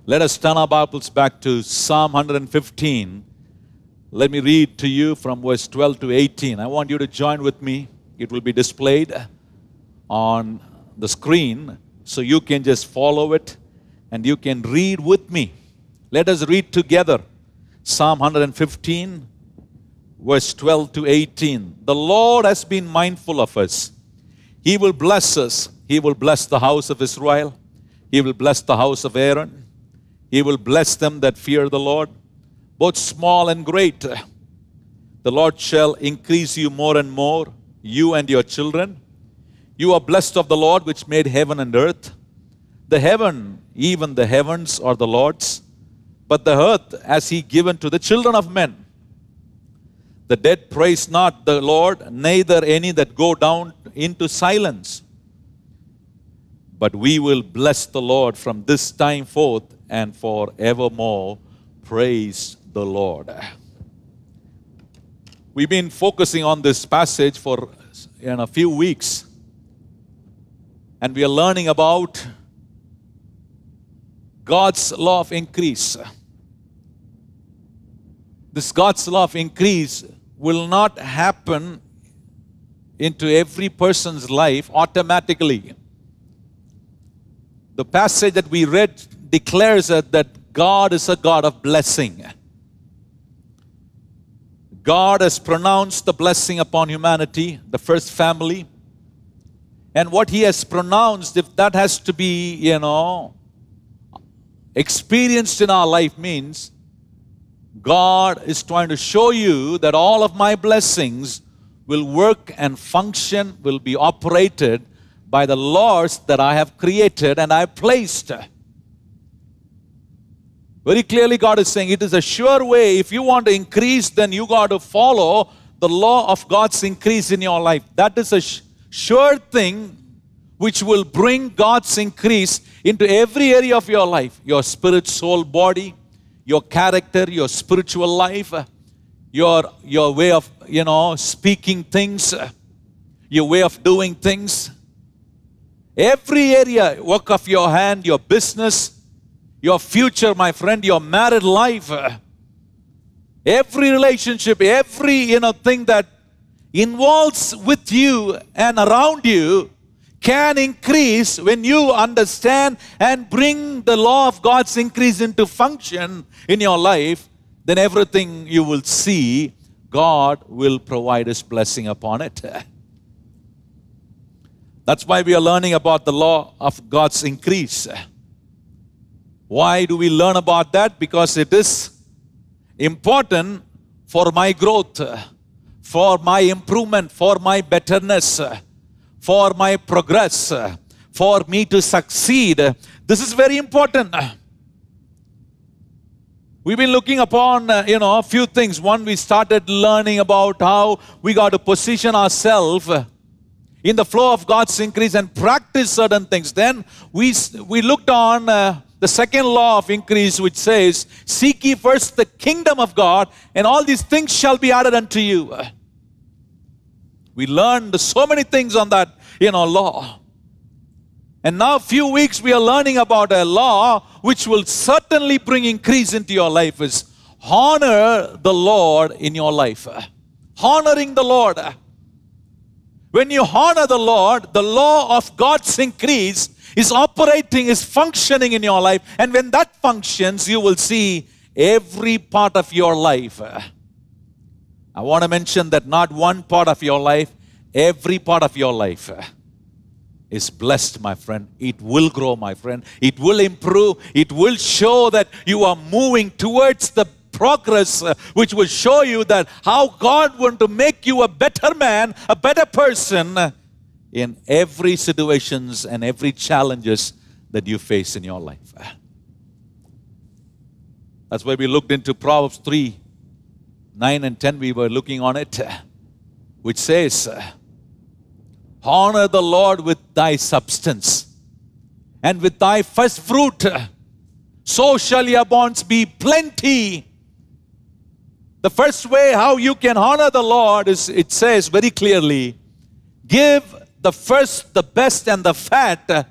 Let us turn our Bibles back to Psalm 115. Let me read to you from verse 12 to 18. I want you to join with me. It will be displayed on the screen, so you can just follow it and you can read with me. Let us read together. Psalm 115, verse 12 to 18. The Lord has been mindful of us. He will bless us. He will bless the house of Israel. He will bless the house of Aaron. He will bless them that fear the Lord, both small and great. The Lord shall increase you more and more, you and your children. You are blessed of the Lord, which made heaven and earth. The heaven, even the heavens, are the Lord's, but the earth has He given to the children of men. The dead praise not the Lord, neither any that go down into silence. But we will bless the Lord from this time forth and forevermore. Praise the Lord. We've been focusing on this passage for a few weeks. And we are learning about God's law of increase. This God's law of increase will not happen into every person's life automatically. The passage that we read declares that God is a God of blessing. God has pronounced the blessing upon humanity, the first family. And what He has pronounced, if that has to be, experienced in our life, means God is trying to show you that all of my blessings will work and function, will be operated by the laws that I have created and I have placed. Very clearly God is saying it is a sure way. If you want to increase, then you got to follow the law of God's increase in your life. That is a sure thing which will bring God's increase into every area of your life. Your spirit, soul, body, your character, your spiritual life, your way of, speaking things, your way of doing things. Every area, work of your hand, your business, your future, my friend, your married life, every relationship, every thing that involves with you and around you can increase when you understand and bring the law of God's increase into function in your life. Then everything you will see, God will provide His blessing upon it. That's why we are learning about the law of God's increase. Why do we learn about that? Because it is important for my growth, for my improvement, for my betterness, for my progress, for me to succeed. This is very important. We've been looking upon, a few things. One, we started learning about how we got to position ourselves in the flow of God's increase and practice certain things. Then we looked on the second law of increase, which says, seek ye first the kingdom of God, and all these things shall be added unto you. We learned so many things on that, law. And now a few weeks we are learning about a law which will certainly bring increase into your life, is honor the Lord in your life. Honoring the Lord. When you honor the Lord, the law of God's increase is operating, is functioning in your life. And when that functions, you will see every part of your life. I want to mention that not one part of your life, every part of your life is blessed, my friend. It will grow, my friend. It will improve. It will show that you are moving towards the progress, which will show you that how God wants to make you a better man, a better person in every situations and every challenges that you face in your life. That's why we looked into Proverbs 3, 9 and 10. We were looking on it, which says, honor the Lord with thy substance and with thy first fruit, so shall your bonds be plenty. The first way how you can honor the Lord is, it says very clearly, give the first, the best, and the fat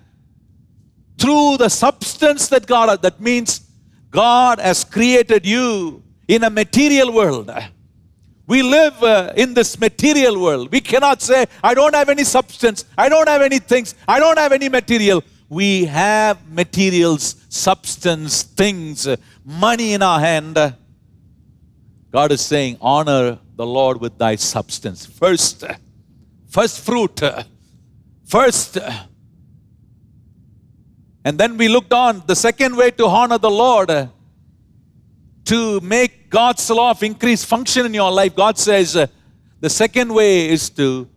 through the substance that God, that means God has created you in a material world. We live in this material world. We cannot say, I don't have any substance, I don't have any things, I don't have any material. We have materials, substance, things, money in our hand. God is saying, honor the Lord with thy substance. First fruit. First. And then we looked on the second way to honor the Lord, to make God's law of increase function in your life. God says the second way is to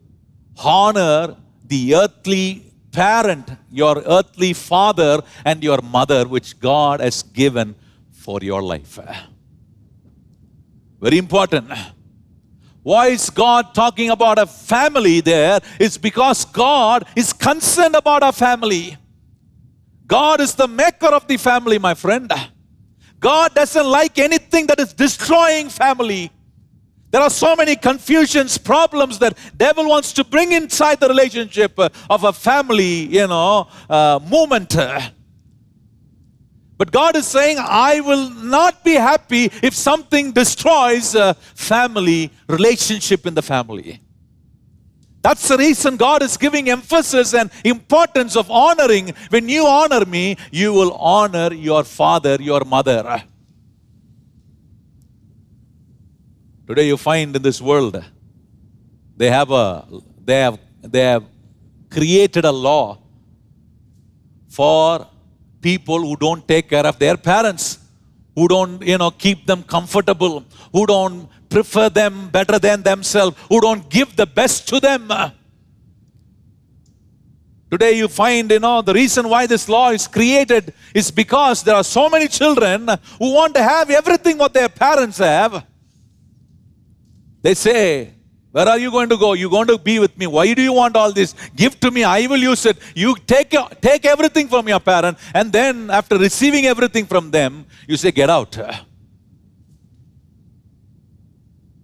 honor the earthly parent, your earthly father and your mother, which God has given for your life. Very important. Why is God talking about a family there? It's because God is concerned about our family. God is the maker of the family, my friend. God doesn't like anything that is destroying family. There are so many confusions, problems that devil wants to bring inside the relationship of a family, movement. But God is saying, I will not be happy if something destroys a family relationship in the family. That's the reason God is giving emphasis and importance of honoring. When you honor me, you will honor your father, your mother. Today you find in this world, they have created a law for people who don't take care of their parents, who don't, keep them comfortable, who don't prefer them better than themselves, who don't give the best to them. Today you find, the reason why this law is created is because there are so many children who want to have everything what their parents have. They say, where are you going to go? You're going to be with me. Why do you want all this? Give to me, I will use it. You take everything from your parent, and then after receiving everything from them, you say, get out.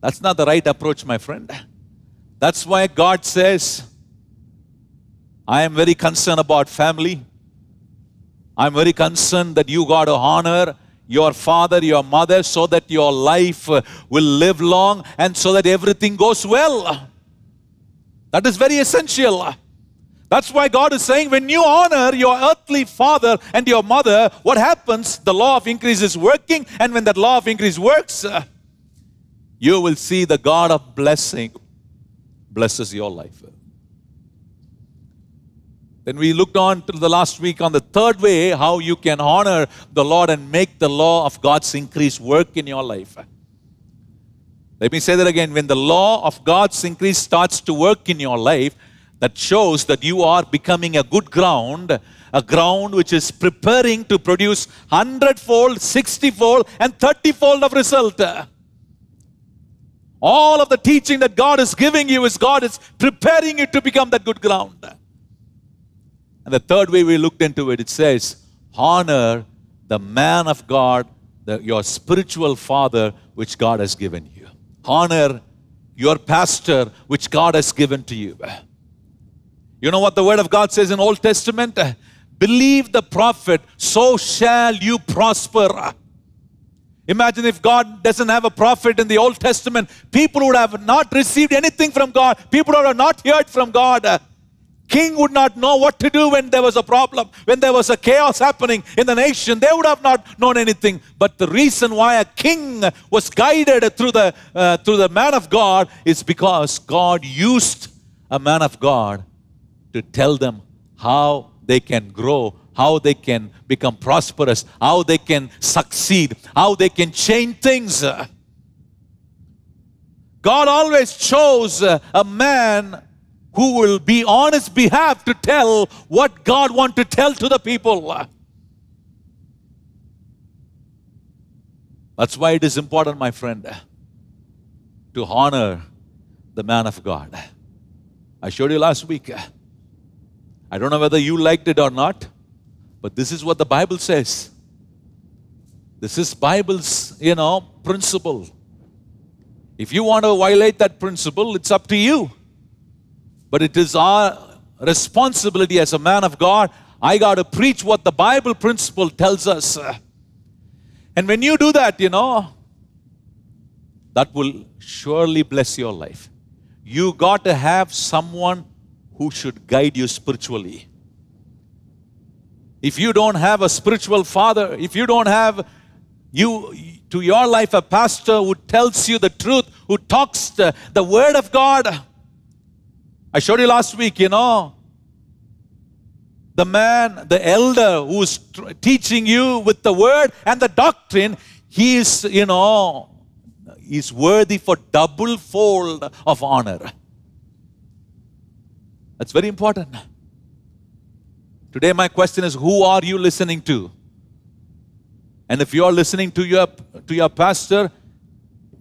That's not the right approach, my friend. That's why God says, I am very concerned about family. I'm very concerned that you got to honor your father, your mother, so that your life will live long and so that everything goes well. That is very essential. That's why God is saying, when you honor your earthly father and your mother, what happens? The law of increase is working, and when that law of increase works, you will see the God of blessing blesses your life. Then we looked on to the last week on the third way, how you can honor the Lord and make the law of God's increase work in your life. Let me say that again. When the law of God's increase starts to work in your life, that shows that you are becoming a good ground, a ground which is preparing to produce 100-fold, 60-fold, and 30-fold of result. All of the teaching that God is giving you is God is preparing you to become that good ground. And the third way we looked into it, it says, honor the man of God, your spiritual father, which God has given you. Honor your pastor, which God has given to you. You know what the word of God says in Old Testament? Believe the prophet, so shall you prosper. Imagine if God doesn't have a prophet in the Old Testament, people would have not received anything from God. People would have not heard from God. King would not know what to do when there was a problem, when there was a chaos happening in the nation. They would have not known anything. But the reason why a king was guided through the man of God is because God used a man of God to tell them how they can grow, how they can become prosperous, how they can succeed, how they can change things. God always chose a man who will be on his behalf to tell what God wants to tell to the people. That's why it is important, my friend, to honor the man of God. I showed you last week. I don't know whether you liked it or not, but this is what the Bible says. This is Bible's, principle. If you want to violate that principle, it's up to you. But it is our responsibility as a man of God, I got to preach what the Bible principle tells us. And when you do that, that will surely bless your life. You got to have someone who should guide you spiritually. If you don't have a spiritual father, if you don't have to your life a pastor who tells you the truth, who talks the word of God. I showed you last week, the man, the elder who's teaching you with the word and the doctrine, he is, is worthy for double fold of honor. That's very important. Today my question is, who are you listening to? And if you are listening to your pastor,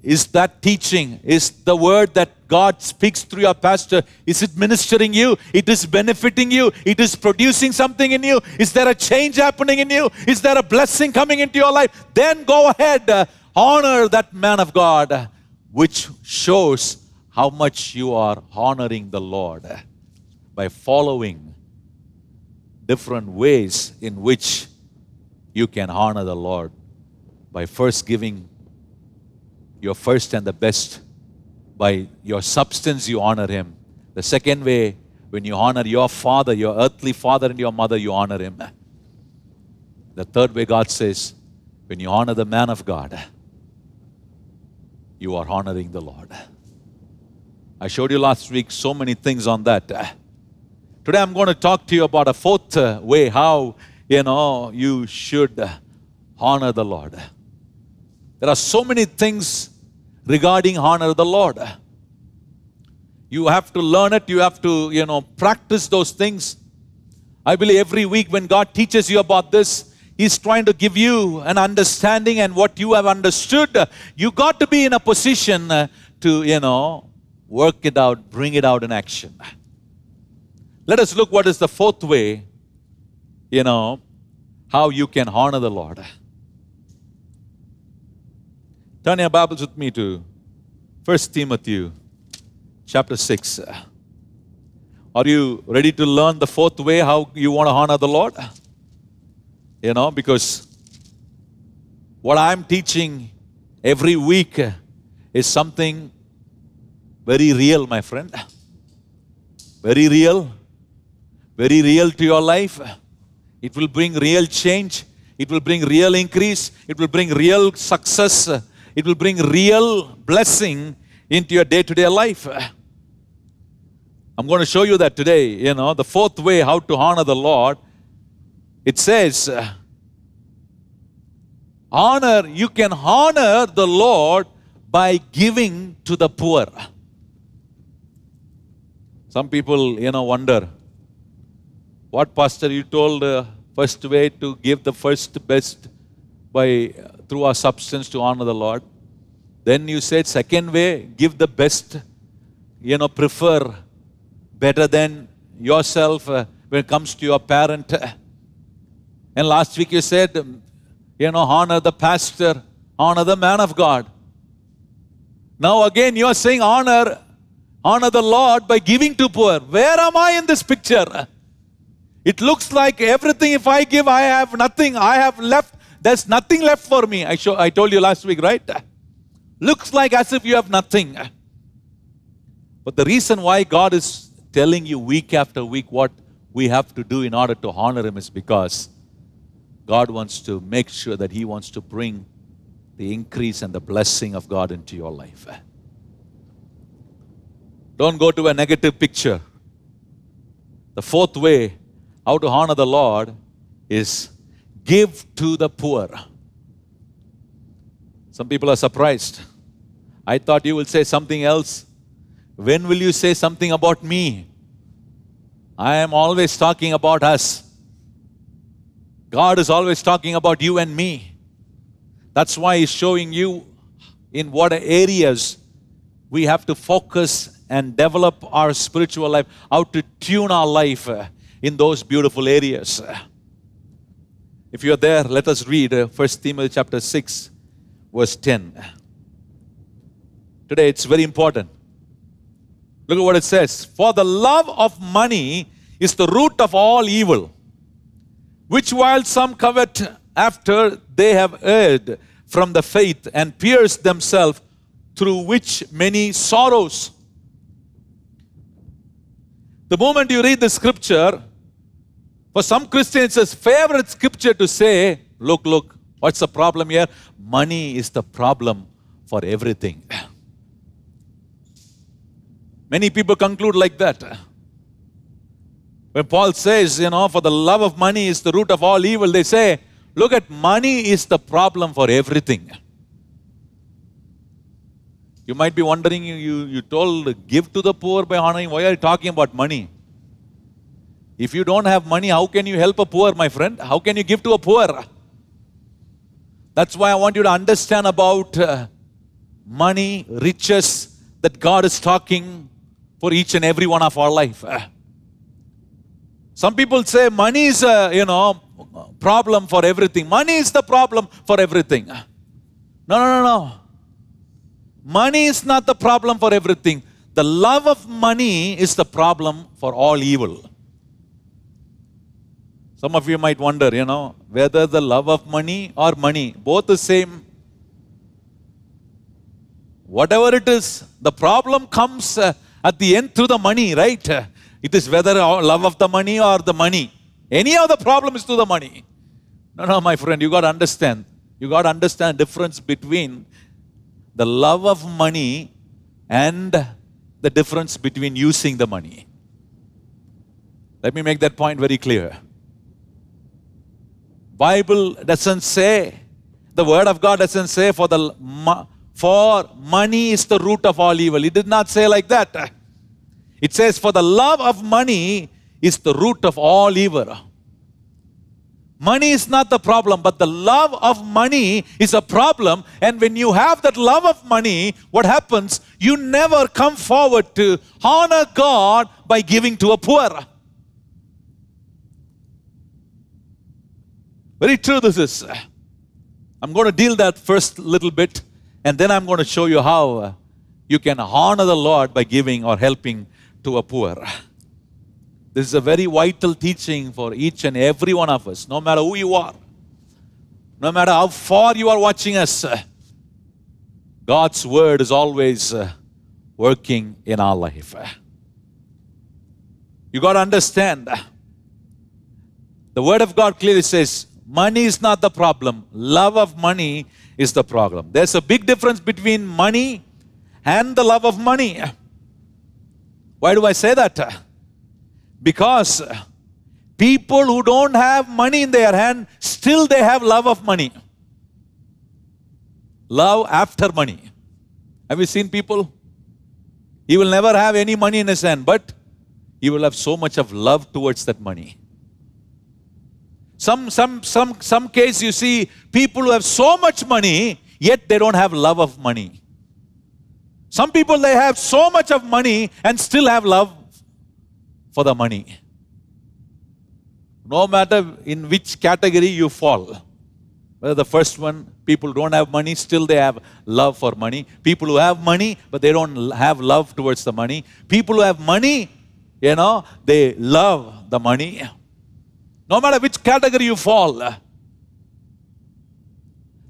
is that teaching, is the word that God speaks through your pastor, is it ministering you? It is benefiting you? It is producing something in you? Is there a change happening in you? Is there a blessing coming into your life? Then go ahead, honor that man of God, which shows how much you are honoring the Lord by following different ways in which you can honor the Lord. By first giving your first and the best. By your substance, you honor Him. The second way, when you honor your father, your earthly father and your mother, you honor Him. The third way, God says, when you honor the man of God, you are honoring the Lord. I showed you last week so many things on that. Today I'm going to talk to you about a fourth way how, you should honor the Lord. There are so many things regarding honor the Lord. You have to learn it. You have to, practice those things. I believe every week when God teaches you about this, He's trying to give you an understanding, and what you have understood, you got to be in a position to, work it out, bring it out in action. Let us look what is the fourth way, how you can honor the Lord. Turn your Bibles with me to 1 Timothy chapter 6. Are you ready to learn the fourth way how you want to honor the Lord? Because what I'm teaching every week is something very real, my friend. Very real. Very real to your life. It will bring real change. It will bring real increase. It will bring real success. It will bring real blessing into your day-to-day life. I'm going to show you that today. The fourth way how to honor the Lord. It says, you can honor the Lord by giving to the poor. Some people, wonder, what pastor you told first way to give the first best through our substance to honor the Lord. Then you said second way, give the best, prefer better than yourself when it comes to your parent. And last week you said, honor the pastor, honor the man of God. Now again you are saying honor the Lord by giving to poor. Where am I in this picture? It looks like everything, if I give, I have nothing. I have left. There's nothing left for me. I told you last week, right? Looks like as if you have nothing. But the reason why God is telling you week after week what we have to do in order to honor Him is because God wants to make sure that He wants to bring the increase and the blessing of God into your life. Don't go to a negative picture. The fourth way how to honor the Lord is give to the poor. Some people are surprised. I thought you will say something else. When will you say something about me? I am always talking about us. God is always talking about you and me. That's why He's showing you in what areas we have to focus and develop our spiritual life, how to tune our life in those beautiful areas. If you're there, let us read 1 Timothy chapter 6, verse 10. Today it's very important. Look at what it says. For the love of money is the root of all evil. which while some covet after, they have erred from the faith and pierced themselves, through which many sorrows. The moment you read the scripture, for some Christians, it's a favorite scripture to say, look, what's the problem here? Money is the problem for everything. Many people conclude like that. When Paul says, for the love of money is the root of all evil, they say, look at money is the problem for everything. You might be wondering, you told give to the poor by honoring. Why are you talking about money? If you don't have money, how can you help a poor, my friend? How can you give to a poor? That's why I want you to understand about money, riches, that God is talking for each and every one of our life. Some people say money is a, problem for everything. Money is the problem for everything. No. Money is not the problem for everything. The love of money is the problem for all evil. Some of you might wonder, whether the love of money or money, both the same. Whatever it is, the problem comes at the end through the money, right? It is whether love of the money or the money. Any of the problem is through the money. No, my friend, you got to understand. You got to understand the difference between the love of money and the difference between using the money. Let me make that point very clear. Bible doesn't say, the word of God doesn't say for money is the root of all evil. It did not say like that. It says for the love of money is the root of all evil. Money is not the problem, but the love of money is a problem. And when you have that love of money, what happens? You never come forward to honor God by giving to a poor. Very true this is. I'm going to deal that first little bit, and then I'm going to show you how you can honor the Lord by giving or helping to a poor. This is a very vital teaching for each and every one of us, no matter who you are, no matter how far you are watching us. God's word is always working in our life. You got to understand, the word of God clearly says, money is not the problem. Love of money is the problem. There's a big difference between money and the love of money. Why do I say that? Because people who don't have money in their hand, still they have love of money. Love after money. Have you seen people? He will never have any money in his hand, but he will have so much of love towards that money. Some case you see people who have so much money, yet they don't have love of money. Some people, they have so much of money and still have love for the money. No matter in which category you fall. Whether the first one, people don't have money, still they have love for money. People who have money, but they don't have love towards the money. People who have money, they love the money. No matter which category you fall.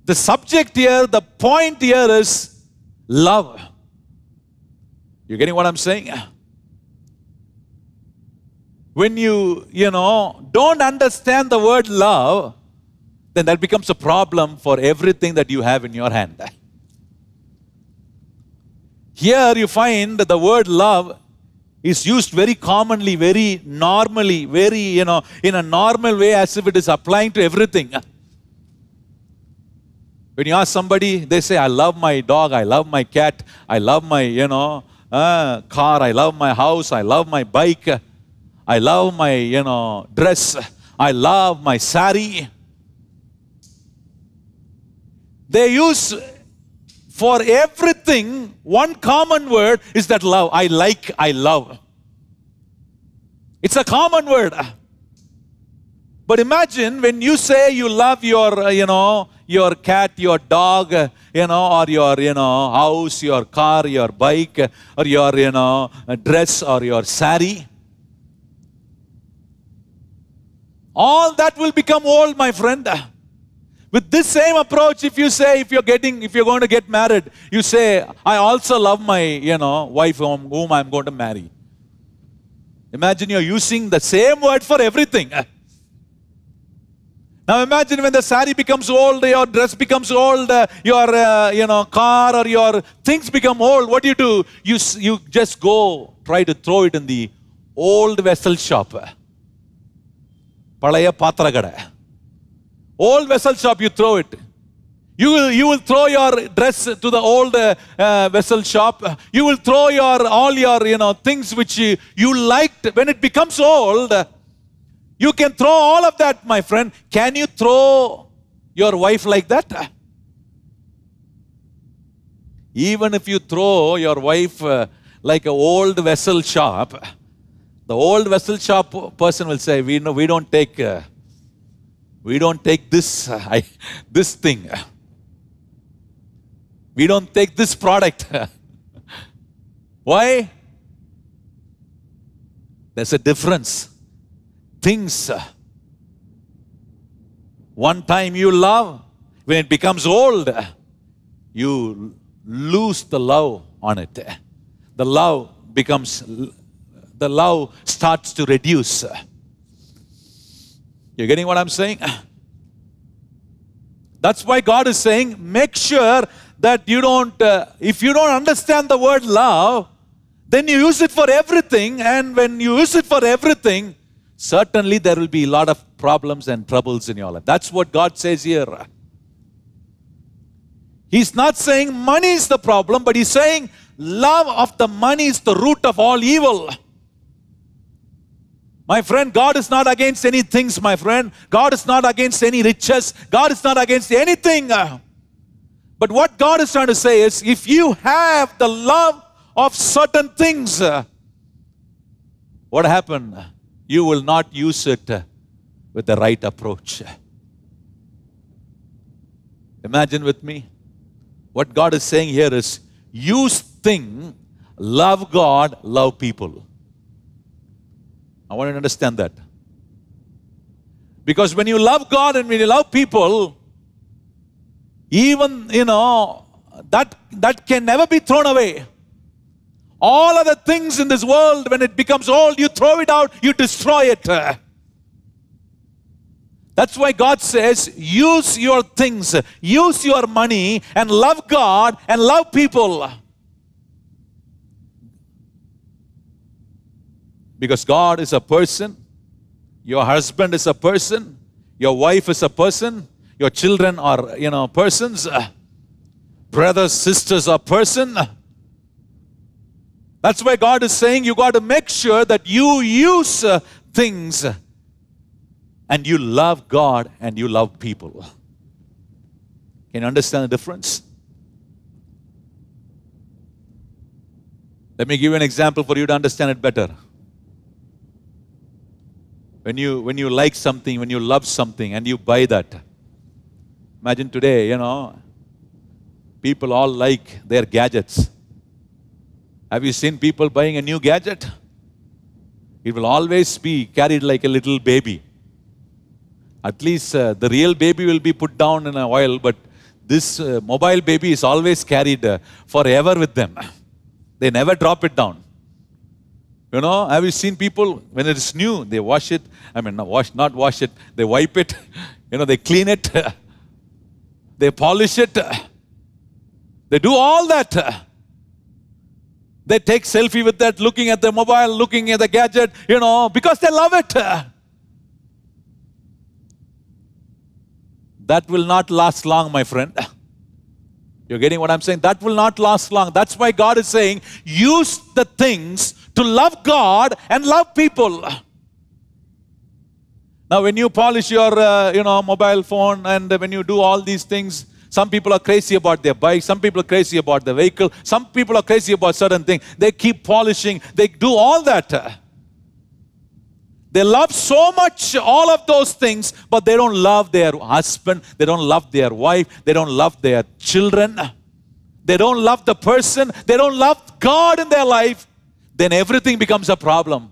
The subject here, the point here is love. You getting what I'm saying? When you don't understand the word love, then that becomes a problem for everything that you have in your hand. Here you find that the word love is used very commonly, very normally, very, in a normal way, as if it is applying to everything. When you ask somebody, they say, I love my dog, I love my cat, I love my, car, I love my house, I love my bike, I love my, dress, I love my sari. They use for everything, one common word is that love. I like, I love. It's a common word. But imagine when you say you love your, your cat, your dog, or your, house, your car, your bike, or your, dress, or your sari. all that will become old, my friend. With this same approach, if you're going to get married, you say, I also love my, wife whom I'm going to marry. Imagine you're using the same word for everything. Now imagine when the sari becomes old, your dress becomes old, your car or your things become old. What do? You just go try to throw it in the old vessel shop. Palaya patra kada. Old vessel shop, you throw it. You will throw your dress to the old vessel shop. You will throw all your things which you liked. When it becomes old, you can throw all of that, my friend. Can you throw your wife like that? Even if you throw your wife like an old vessel shop, the old vessel shop person will say, we don't take this this thing. We don't take this product. Why? There's a difference. Things, one time you love, when it becomes old, you lose the love on it. The love starts to reduce. You're getting what I'm saying? That's why God is saying, make sure that if you don't understand the word love, then you use it for everything. And when you use it for everything, certainly there will be a lot of problems and troubles in your life. That's what God says here. He's not saying money is the problem, but He's saying love of the money is the root of all evil. My friend, God is not against any things, my friend. God is not against any riches. God is not against anything. But what God is trying to say is, if you have the love of certain things, what happened? You will not use it with the right approach. Imagine with me. What God is saying here is, use thing, love God, love people. I want you to understand that. Because when you love God and when you love people, even, that can never be thrown away. All other things in this world, when it becomes old, you throw it out, you destroy it. That's why God says, use your things, use your money, and love God and love people. Because God is a person, your husband is a person, your wife is a person, your children are, persons, brothers, sisters are person. That's why God is saying you got to make sure that you use things and you love God and you love people. Can you understand the difference? Let me give you an example for you to understand it better. When you like something, when you love something and you buy that. Imagine today, people all like their gadgets. Have you seen people buying a new gadget? It will always be carried like a little baby. At least the real baby will be put down in a while, but this mobile baby is always carried forever with them. They never drop it down. Have you seen people, when it is new, they wash it. Not wash it. They wipe it. They clean it. They polish it. They do all that. They take selfie with that, looking at the mobile, looking at the gadget, because they love it. That will not last long, my friend. You're getting what I'm saying? That will not last long. That's why God is saying, use the things to love God and love people. Now, when you polish your, mobile phone and when you do all these things, some people are crazy about their bike. Some people are crazy about the vehicle. Some people are crazy about certain things. They keep polishing. They do all that. They love so much all of those things, but they don't love their husband. They don't love their wife. They don't love their children. They don't love the person. They don't love God in their life. Then everything becomes a problem.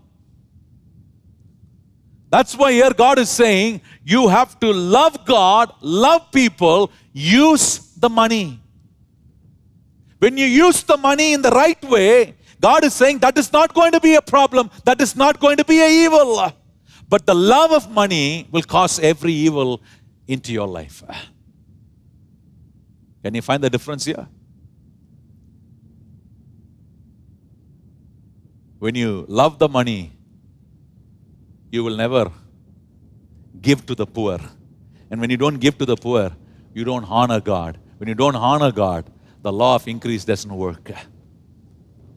That's why here God is saying, you have to love God, love people, use the money. When you use the money in the right way, God is saying that is not going to be a problem. That is not going to be an evil. But the love of money will cause every evil into your life. Can you find the difference here? When you love the money, you will never give to the poor. And when you don't give to the poor, you don't honor God. When you don't honor God, the law of increase doesn't work.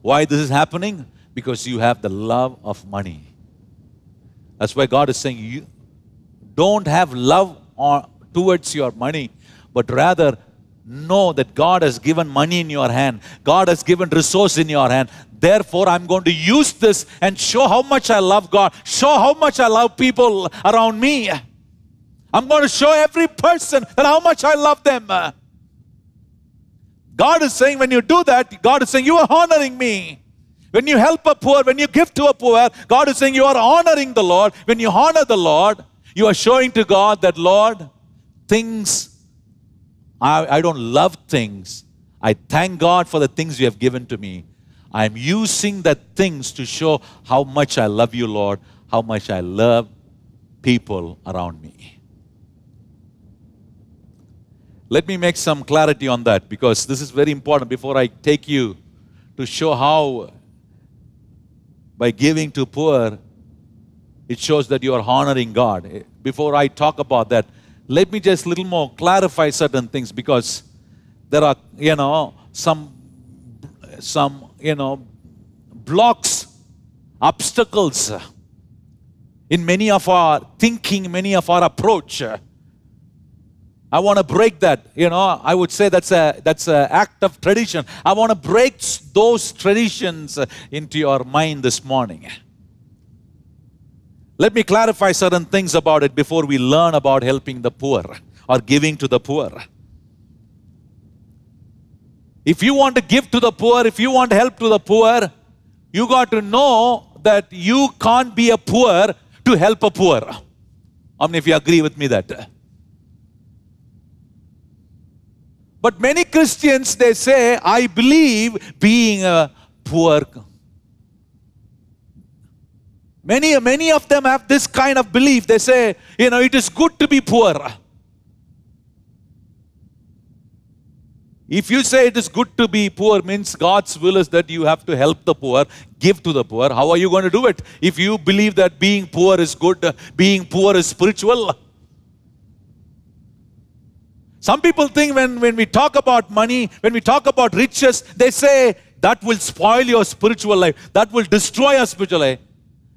Why this is happening? Because you have the love of money. That's why God is saying, you don't have love towards your money, but rather know that God has given money in your hand. God has given resource in your hand. Therefore, I'm going to use this and show how much I love God. Show how much I love people around me. I'm going to show every person that how much I love them. God is saying, when you do that, God is saying, you are honoring me. When you help a poor, when you give to a poor, God is saying, you are honoring the Lord. When you honor the Lord, you are showing to God that, Lord, I don't love things. I thank God for the things you have given to me. I'm using the things to show how much I love you, Lord, how much I love people around me. Let me make some clarity on that, because this is very important before I take you to show how by giving to poor, it shows that you are honoring God. Before I talk about that, let me just a little more clarify certain things, because there are, some blocks, obstacles in many of our thinking, many of our approach. I want to break that. I would say that's an act of tradition. I want to break those traditions into your mind this morning. Let me clarify certain things about it before we learn about helping the poor or giving to the poor. If you want to give to the poor, if you want help to the poor, you got to know that you can't be a poor to help a poor. How many of you agree with me that? But many Christians, they say, I believe being a poor. Many of them have this kind of belief. They say, it is good to be poor. If you say it is good to be poor, means God's will is that you have to help the poor, give to the poor. How are you going to do it? If you believe that being poor is good, being poor is spiritual. Some people think when we talk about money, when we talk about riches, they say that will spoil your spiritual life. That will destroy your spiritual life.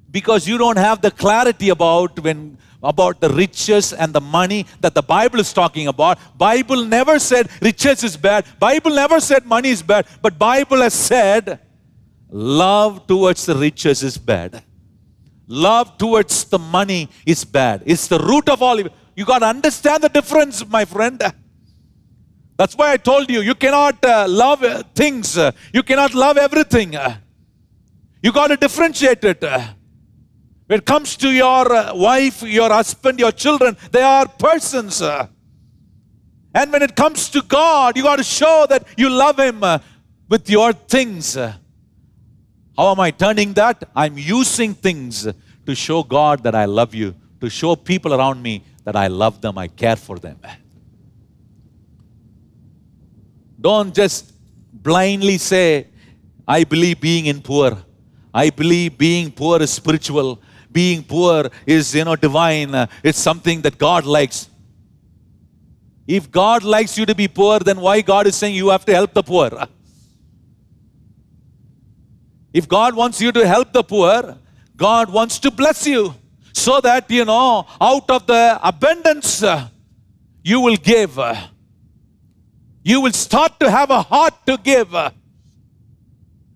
Because you don't have the clarity about the riches and the money that the Bible is talking about. Bible never said riches is bad. Bible never said money is bad. But Bible has said love towards the riches is bad. Love towards the money is bad. It's the root of all evil. You got to understand the difference, my friend. That's why I told you, you cannot love things. You cannot love everything. You got to differentiate it. When it comes to your wife, your husband, your children, they are persons. And when it comes to God, you got to show that you love Him with your things. How am I turning that? I'm using things to show God that I love you, to show people around me that I love them, I care for them. Don't just blindly say, I believe being poor. I believe being poor is spiritual. Being poor is, divine. It's something that God likes. If God likes you to be poor, then why God is saying you have to help the poor? If God wants you to help the poor, God wants to bless you. So that, out of the abundance, you will give. You will start to have a heart to give.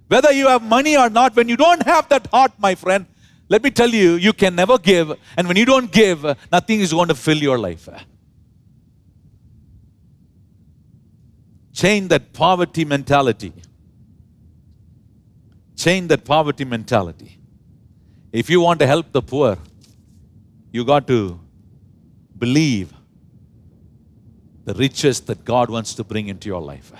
Whether you have money or not, when you don't have that heart, my friend, let me tell you, you can never give. And when you don't give, nothing is going to fill your life. Change that poverty mentality. Change that poverty mentality. If you want to help the poor, You got to believe the riches that God wants to bring into your life.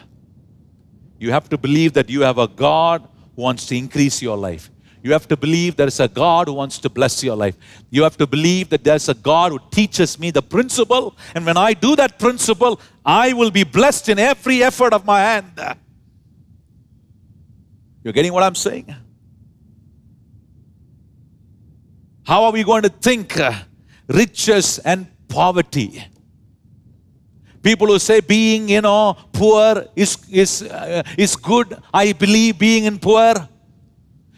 You have to believe that you have a God who wants to increase your life. You have to believe there is a God who wants to bless your life. You have to believe that there's a God who teaches me the principle, and when I do that principle, I will be blessed in every effort of my hand. You're getting what I'm saying? How are we going to think riches and poverty? People who say being, poor is good. I believe being in poor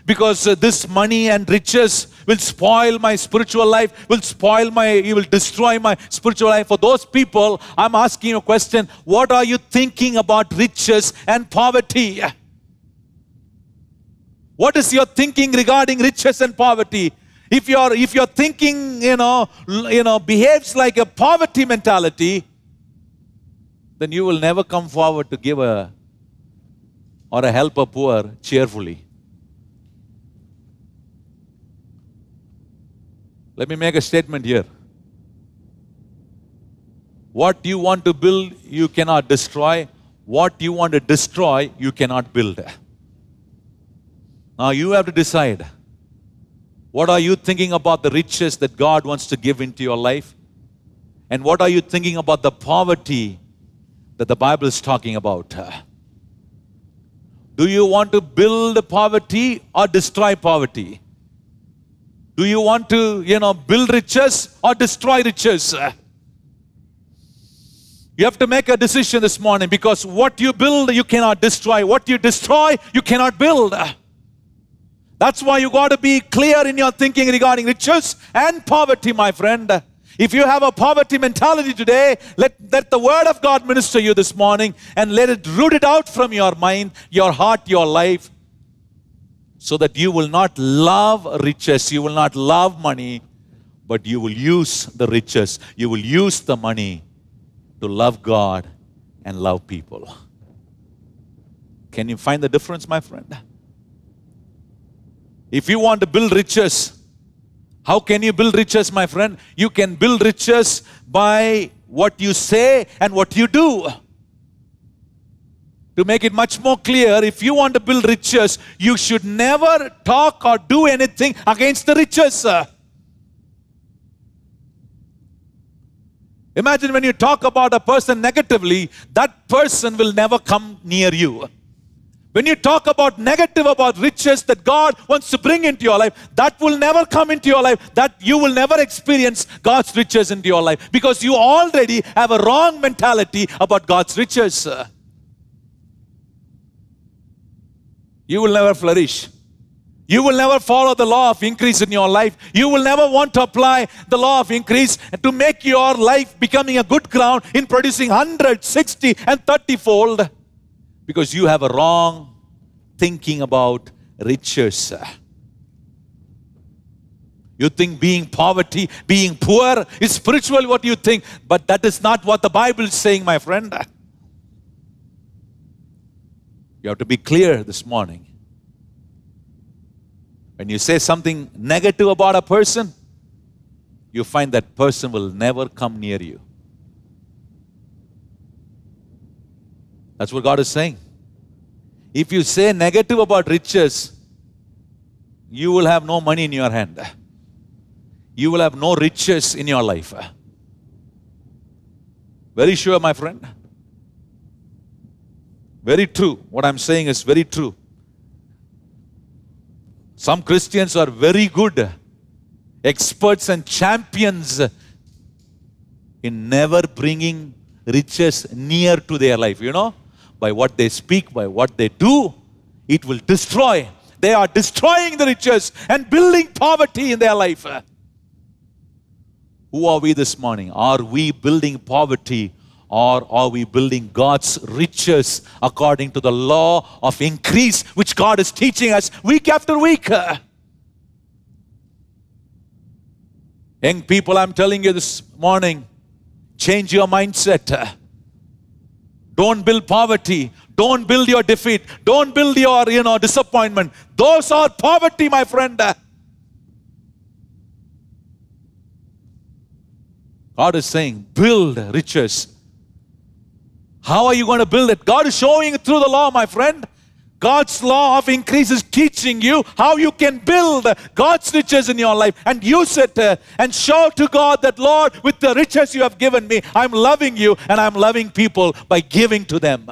because this money and riches will spoil my spiritual life, it will destroy my spiritual life. For those people, I'm asking you a question. What are you thinking about riches and poverty? What is your thinking regarding riches and poverty? If your thinking, behaves like a poverty mentality, then you will never come forward to give or help a poor cheerfully. Let me make a statement here. What you want to build, you cannot destroy. What you want to destroy, you cannot build. Now you have to decide. What are you thinking about the riches that God wants to give into your life? And what are you thinking about the poverty that the Bible is talking about? Do you want to build poverty or destroy poverty? Do you want to, build riches or destroy riches? You have to make a decision this morning, because what you build, you cannot destroy. What you destroy, you cannot build. That's why you got to be clear in your thinking regarding riches and poverty, my friend. If you have a poverty mentality today, let the word of God minister you this morning, and let it root it out from your mind, your heart, your life, so that you will not love riches, you will not love money, but you will use the riches, you will use the money to love God and love people. Can you find the difference, my friend? If you want to build riches, how can you build riches, my friend? You can build riches by what you say and what you do. To make it much more clear, if you want to build riches, you should never talk or do anything against the riches. Imagine when you talk about a person negatively, that person will never come near you. When you talk about negative about riches that God wants to bring into your life, that will never come into your life. That you will never experience God's riches into your life, because you already have a wrong mentality about God's riches. You will never flourish. You will never follow the law of increase in your life. You will never want to apply the law of increase to make your life becoming a good ground in producing 100, 60, and 30-fold. Because you have a wrong thinking about riches. You think being poverty, being poor is spiritual, what you think. But that is not what the Bible is saying, my friend. You have to be clear this morning. When you say something negative about a person, you find that person will never come near you. That's what God is saying. If you say negative about riches, you will have no money in your hand. You will have no riches in your life. Very sure, my friend. Very true. What I'm saying is very true. Some Christians are very good, experts and champions in never bringing riches near to their life. By what they speak, by what they do, it will destroy. They are destroying the riches and building poverty in their life. Who are we this morning? Are we building poverty, or are we building God's riches according to the law of increase, which God is teaching us week after week? Young people, I'm telling you this morning, change your mindset. Don't build poverty. Don't build your defeat. Don't build your, disappointment. Those are poverty, my friend. God is saying, build riches. How are you going to build it? God is showing it through the law, my friend. God's law of increase is teaching you how you can build God's riches in your life and use it and show to God that, Lord, with the riches you have given me, I'm loving you and I'm loving people by giving to them.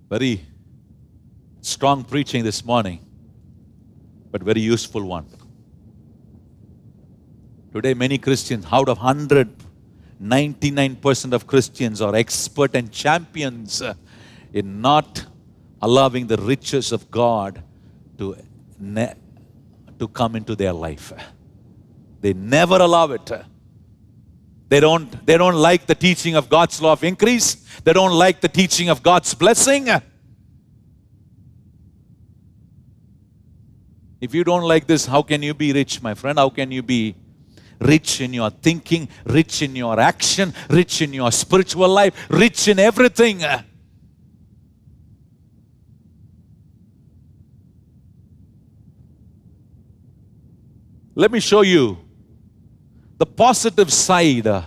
Very strong preaching this morning, but very useful one. Today, many Christians, out of 100, 99% of Christians are expert and champions in not allowing the riches of God to come into their life. They never allow it. They don't like the teaching of God's law of increase. They don't like the teaching of God's blessing. If you don't like this, how can you be rich, my friend? How can you be rich in your thinking, rich in your action, rich in your spiritual life, rich in everything? Let me show you the positive side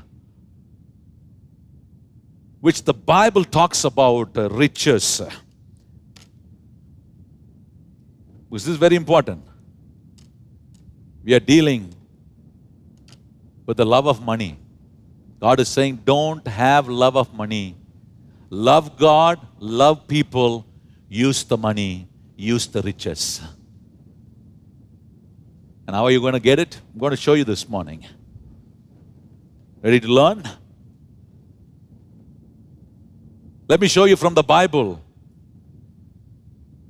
which the Bible talks about riches. This is very important. We are dealing with the love of money. God is saying, don't have love of money. Love God, love people, use the money, use the riches. And how are you going to get it? I'm going to show you this morning. Ready to learn? Let me show you from the Bible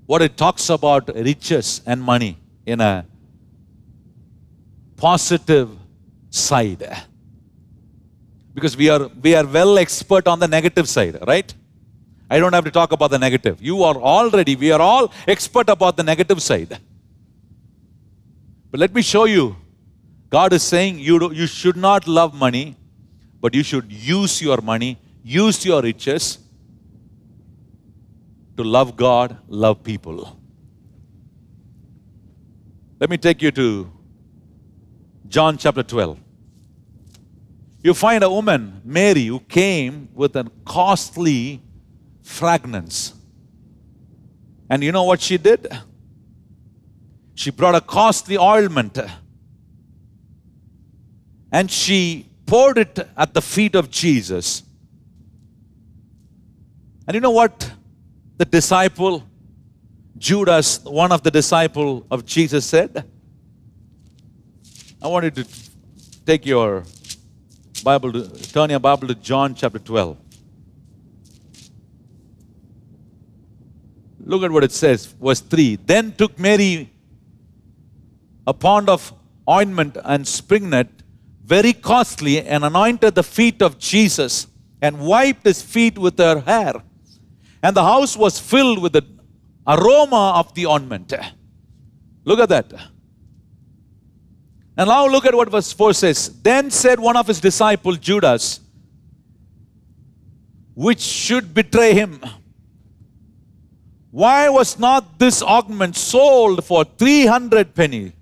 what it talks about riches and money in a positive side. Because we are well expert on the negative side, right? I don't have to talk about the negative. We are all expert about the negative side. But let me show you. God is saying you should not love money, but you should use your money, use your riches to love God, love people. Let me take you to John chapter 12. You find a woman, Mary, who came with a costly fragrance. And you know what she did? She brought a costly ointment and she poured it at the feet of Jesus. And you know what the disciple, Judas, one of the disciples of Jesus, said? I want you to take your Bible, turn your Bible to John chapter 12. Look at what it says, verse 3. Then took Mary a pound of ointment and spikenard, very costly, and anointed the feet of Jesus and wiped his feet with her hair. And the house was filled with the aroma of the ointment. Look at that. And now look at what verse 4 says. Then said one of his disciples, Judas, which should betray him, why was not this ointment sold for 300 pennies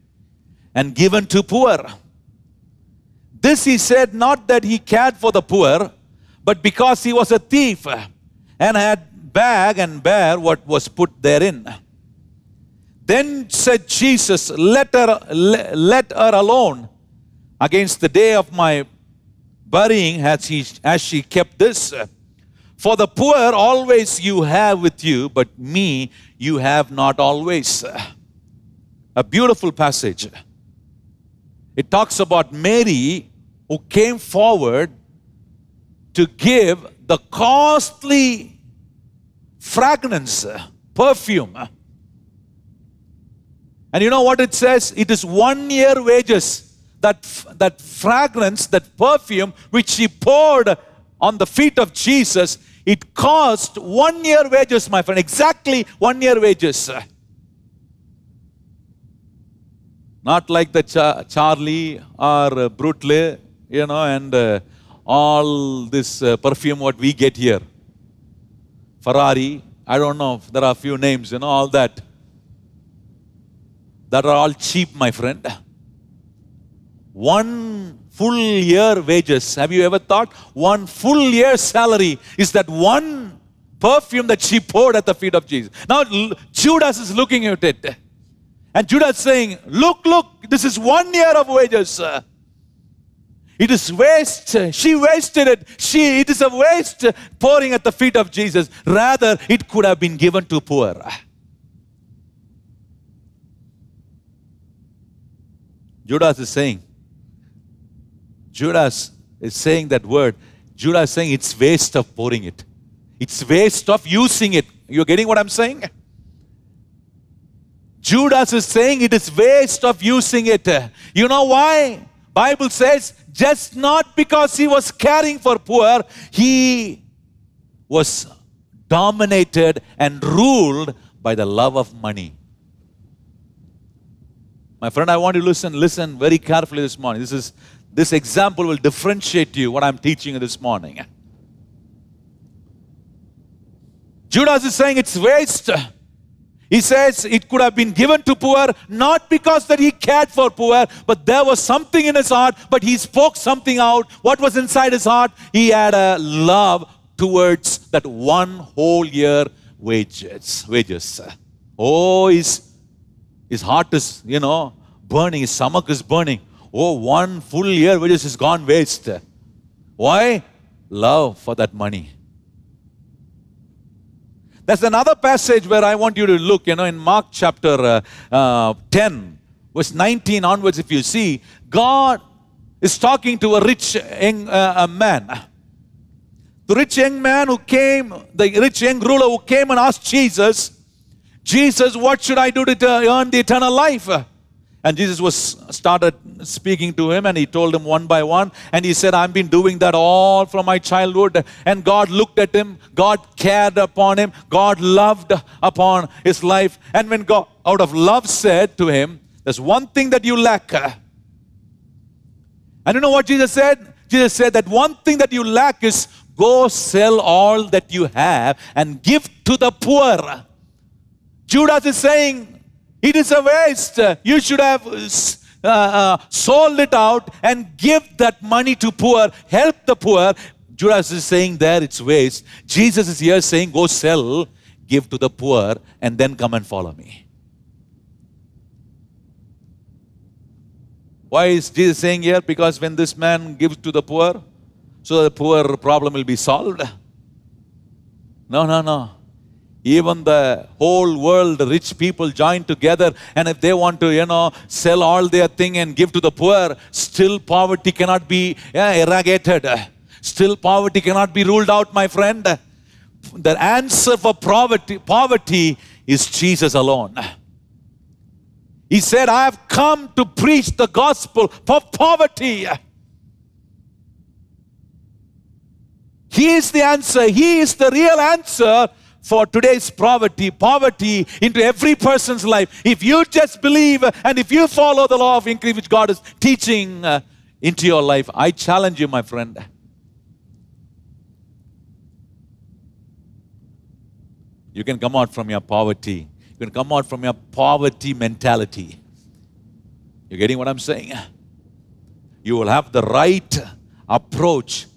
and given to poor? This he said not that he cared for the poor, but because he was a thief and had bag and bear what was put therein. Then said Jesus, let her alone. Against the day of my burying as she kept this. For the poor always you have with you, but me you have not always. A beautiful passage. It talks about Mary who came forward to give the costly fragrance, perfume. And you know what it says? It is 1 year wages. That fragrance, that perfume which she poured on the feet of Jesus, it cost 1 year wages, my friend. Exactly 1 year wages. Not like the Charlie or Brutle, and all this perfume what we get here. Ferrari, I don't know if there are a few names, all that. that are all cheap, my friend. One full year wages. Have you ever thought? One full year salary is that one perfume that she poured at the feet of Jesus. Now Judas is looking at it. And Judas is saying, look, this is 1 year of wages. It is waste. She wasted it. It is a waste pouring at the feet of Jesus. Rather, it could have been given to poor. Judas is saying that word. Judas is saying it's waste of pouring it. It's waste of using it. You're getting what I'm saying? Judas is saying it is waste of using it. You know why? Bible says just not because he was caring for poor, he was dominated and ruled by the love of money. My friend, I want you to listen very carefully this morning. This example will differentiate you what I'm teaching you this morning. Judas is saying it's waste. He says it could have been given to poor, not because that he cared for poor, but there was something in his heart, but he spoke something out. What was inside his heart? He had a love towards that one whole year wages. Oh, his heart is, burning. His stomach is burning. Oh, 1 full year wages has gone waste. Why? Love for that money. There's another passage where I want you to look, in Mark chapter 10, verse 19 onwards, if you see, God is talking to a rich young man. The rich young man the rich young ruler who came and asked Jesus, what should I do to earn the eternal life? And Jesus started speaking to him, and he told him one by one, and he said, I've been doing that all from my childhood. And God looked at him, God cared upon him, God loved upon his life. And when God out of love said to him, there's one thing that you lack. And you know what Jesus said? Jesus said that one thing that you lack is go sell all that you have and give to the poor. Judas is saying, it is a waste. You should have sold it out and give that money to poor, help the poor. Judas is saying there it's waste. Jesus is here saying go sell, give to the poor, and then come and follow me. Why is Jesus saying here? Because when this man gives to the poor, so the poor problem will be solved. No. Even the whole world, the rich people join together, and if they want to, sell all their thing and give to the poor, still poverty cannot be eradicated. Still poverty cannot be ruled out, my friend. The answer for poverty is Jesus alone. He said, I have come to preach the gospel for poverty. He is the answer. He is the real answer for today's poverty into every person's life. If you just believe and if you follow the law of increase which God is teaching into your life, I challenge you, my friend. You can come out from your poverty. You can come out from your poverty mentality. You're getting what I'm saying? You will have the right approach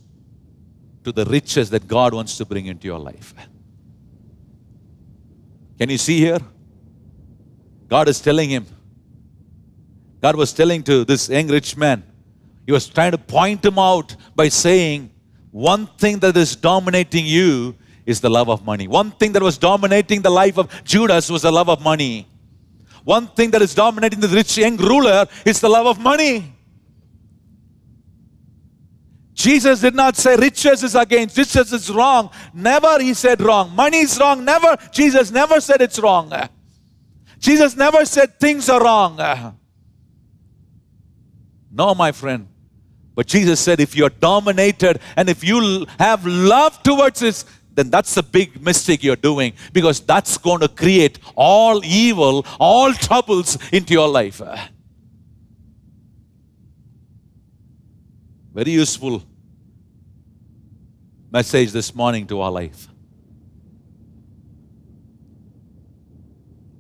to the riches that God wants to bring into your life. Can you see here? God is telling him. God was telling to this young rich man. He was trying to point him out by saying, one thing that is dominating you is the love of money. One thing that was dominating the life of Judas was the love of money. One thing that is dominating the rich young ruler is the love of money. Jesus did not say riches is against, riches is wrong. Never he said wrong. Money is wrong. Never. Jesus never said it's wrong. Jesus never said things are wrong. No, my friend. But Jesus said if you're dominated and if you have love towards this, then that's a big mistake you're doing, because that's going to create all evil, all troubles into your life. Very useful message this morning to our life.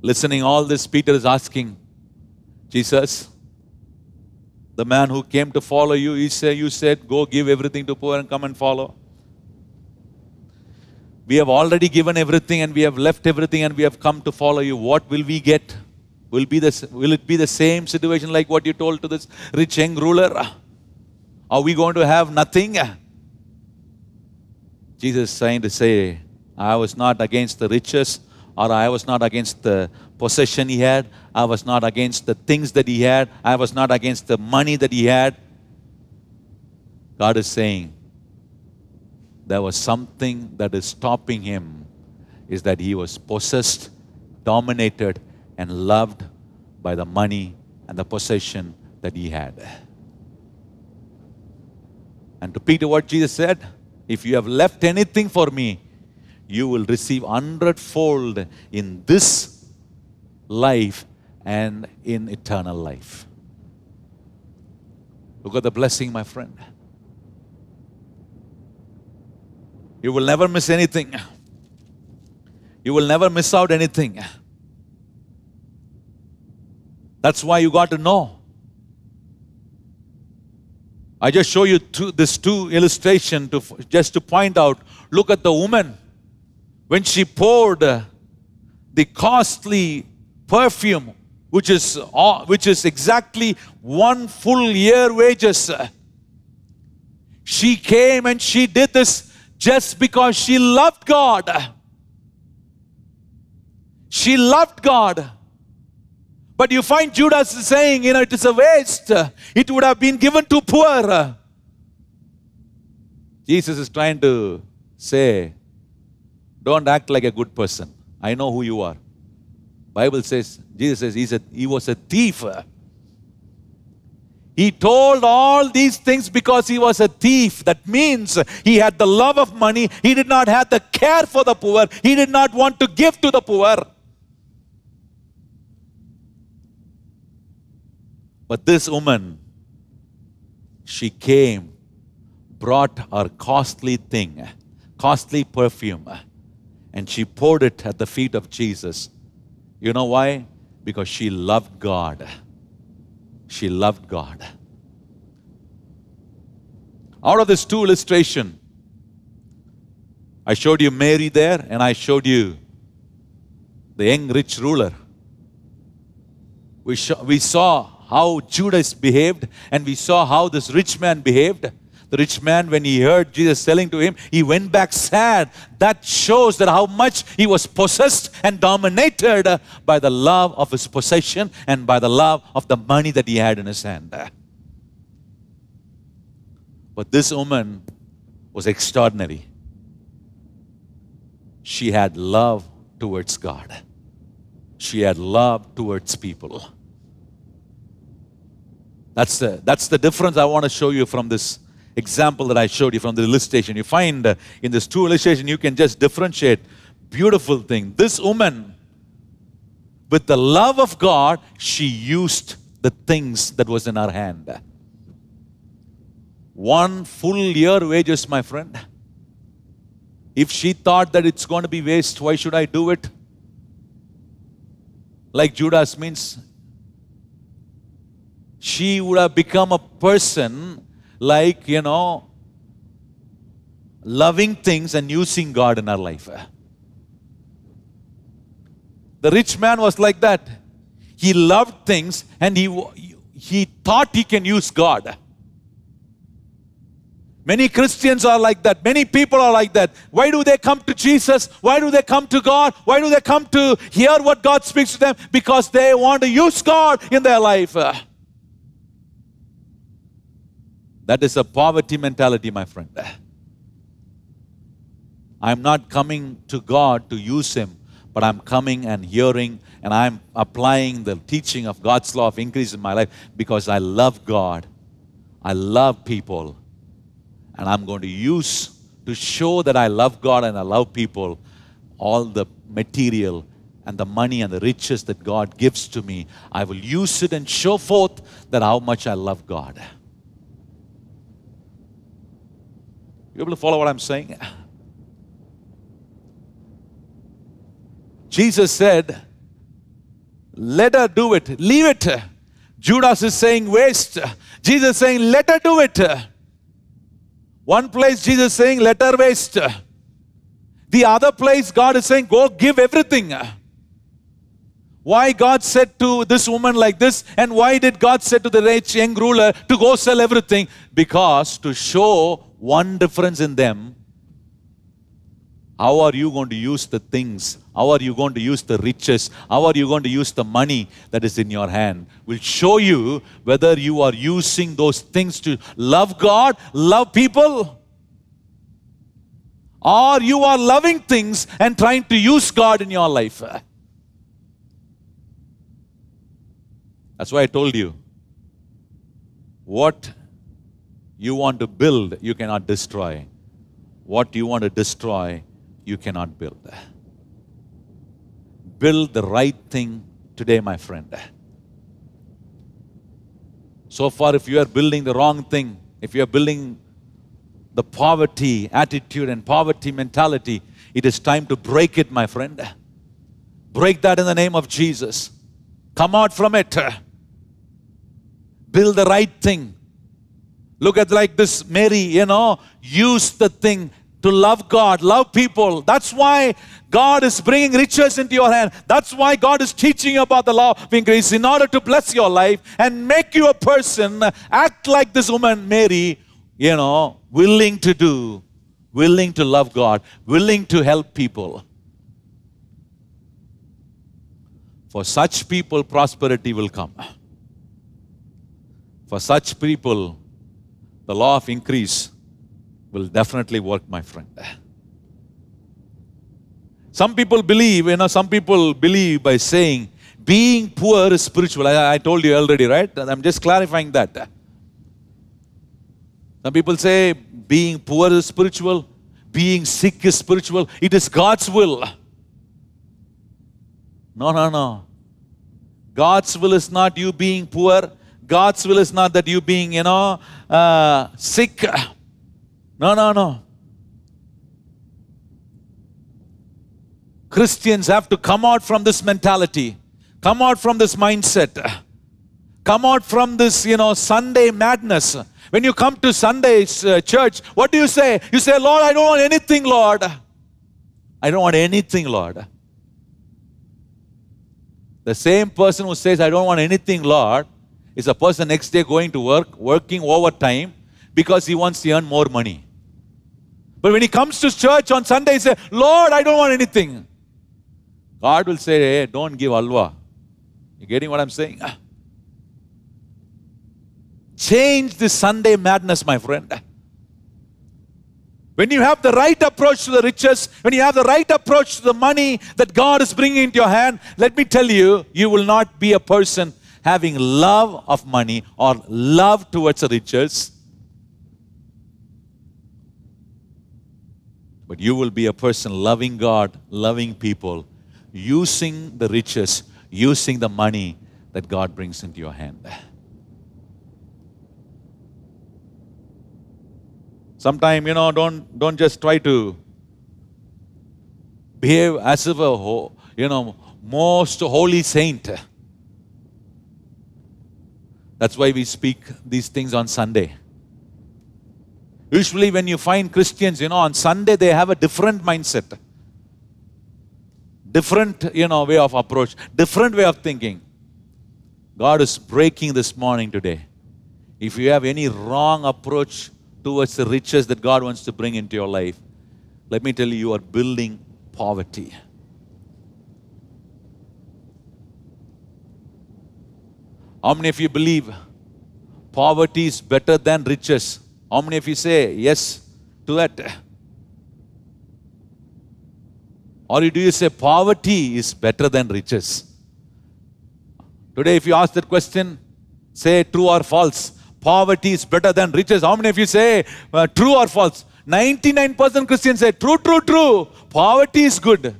Listening all this, Peter is asking, Jesus, the man who came to follow you, you said, go give everything to poor and come and follow. We have already given everything and we have left everything and we have come to follow you. What will we get? Will it be the same situation like what you told to this rich young ruler? Are we going to have nothing? Jesus is trying to say, I was not against the riches, or I was not against the possession he had. I was not against the things that he had. I was not against the money that he had. God is saying, there was something that is stopping him, is that he was possessed, dominated, and loved by the money and the possession that he had. And to Peter, what Jesus said, if you have left anything for me, you will receive 100-fold in this life and in eternal life. Look at the blessing, my friend. You will never miss anything. You will never miss out anything. That's why you got to know. I just show you this two illustration just to point out. Look at the woman. When she poured the costly perfume, which is exactly 1 full year wages. She came and she did this just because she loved God. She loved God. But you find Judas saying, it is a waste. It would have been given to poor. Jesus is trying to say, don't act like a good person. I know who you are. Bible says, Jesus says he was a thief. He told all these things because he was a thief. That means he had the love of money. He did not have the care for the poor. He did not want to give to the poor. But this woman, she came, brought her costly thing, costly perfume, and she poured it at the feet of Jesus. You know why? Because she loved God. She loved God. Out of this two illustration, I showed you Mary there, and I showed you the young rich ruler. We saw how Judas behaved, and we saw how this rich man behaved. The rich man, when he heard Jesus selling to him, he went back sad. That shows that how much he was possessed and dominated by the love of his possession and by the love of the money that he had in his hand. But this woman was extraordinary. She had love towards God. She had love towards people. That's the difference I want to show you from this example that I showed you from the illustration. You find in this two illustration, you can just differentiate. Beautiful thing. This woman, with the love of God, she used the things that was in her hand. 1 full year wages, my friend. If she thought that it's going to be waste, why should I do it? Like Judas means, she would have become a person like, loving things and using God in her life. The rich man was like that. He loved things and he thought he can use God. Many Christians are like that. Many people are like that. Why do they come to Jesus? Why do they come to God? Why do they come to hear what God speaks to them? Because they want to use God in their life. That is a poverty mentality, my friend. I'm not coming to God to use Him, but I'm coming and hearing and I'm applying the teaching of God's law of increase in my life because I love God. I love people. And I'm going to use, to show that I love God and I love people, all the material and the money and the riches that God gives to me. I will use it and show forth that how much I love God. You able to follow what I'm saying? Jesus said, let her do it. Leave it. Judas is saying waste. Jesus is saying let her do it. One place Jesus is saying let her waste. The other place God is saying go give everything. Why God said to this woman like this, and why did God say to the rich young ruler to go sell everything? Because to show one difference in them. How are you going to use the things? How are you going to use the riches? How are you going to use the money that is in your hand? Will show you whether you are using those things to love God, love people, or you are loving things and trying to use God in your life. That's why I told you, what you want to build, you cannot destroy. What you want to destroy, you cannot build. Build the right thing today, my friend. So far, if you are building the wrong thing, if you are building the poverty attitude and poverty mentality, it is time to break it, my friend. Break that in the name of Jesus. Come out from it. Build the right thing. Look at like this Mary, use the thing to love God, love people. That's why God is bringing riches into your hand. That's why God is teaching you about the law of increase in order to bless your life and make you a person, act like this woman Mary, willing to do, willing to love God, willing to help people. For such people, prosperity will come. For such people, the law of increase will definitely work, my friend. Some people believe by saying being poor is spiritual. I told you already, right? I'm just clarifying that. Some people say being poor is spiritual, being sick is spiritual. It is God's will. No. God's will is not you being poor. God's will is not that you being, sick. No. Christians have to come out from this mentality. Come out from this mindset. Come out from this, Sunday madness. When you come to Sunday's church, what do you say? You say, Lord, I don't want anything, Lord. I don't want anything, Lord. The same person who says, I don't want anything, Lord, is a person next day going to work, working overtime because he wants to earn more money. But when he comes to church on Sunday, he says, Lord, I don't want anything. God will say, hey, don't give alwa. You getting what I'm saying? Change this Sunday madness, my friend. When you have the right approach to the riches, when you have the right approach to the money that God is bringing into your hand, let me tell you, you will not be a person having love of money or love towards the riches. But you will be a person loving God, loving people, using the riches, using the money that God brings into your hand. Sometimes, don't just try to behave as if a, most holy saint. That's why we speak these things on Sunday. Usually when you find Christians, on Sunday they have a different mindset. Different, way of approach. Different way of thinking. God is breaking this morning today. If you have any wrong approach towards the riches that God wants to bring into your life, let me tell you, you are building poverty. How many of you believe poverty is better than riches? How many of you say yes to that? Or do you say poverty is better than riches? Today, if you ask that question, say true or false. Poverty is better than riches. How many of you say true or false? 99% Christians say true. Poverty is good.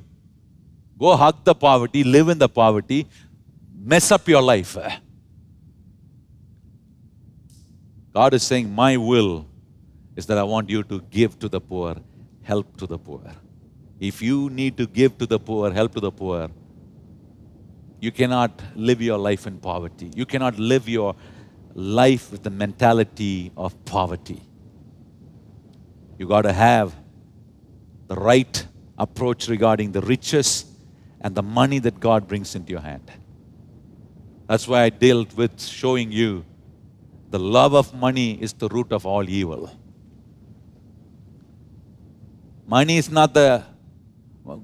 Go hug the poverty, live in the poverty, mess up your life. God is saying, my will is that I want you to give to the poor, help to the poor. If you need to give to the poor, help to the poor, you cannot live your life in poverty. You cannot live your life with the mentality of poverty. You got to have the right approach regarding the riches and the money that God brings into your hand. That's why I dealt with showing you the love of money is the root of all evil. Money is not the,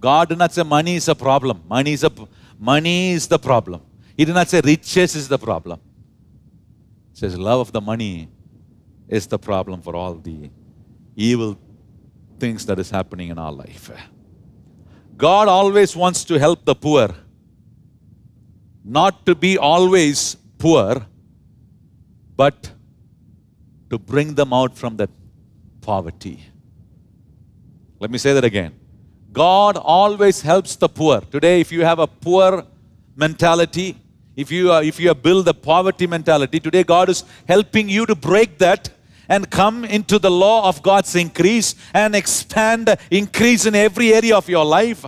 God did not say money is a problem. Money is the problem. He did not say riches is the problem. He says love of the money is the problem for all the evil things that is happening in our life. God always wants to help the poor. Not to be always poor, but to bring them out from that poverty. Let me say that again. God always helps the poor. Today, if you have a poor mentality, if you build the poverty mentality, today God is helping you to break that and come into the law of God's increase and expand, increase in every area of your life.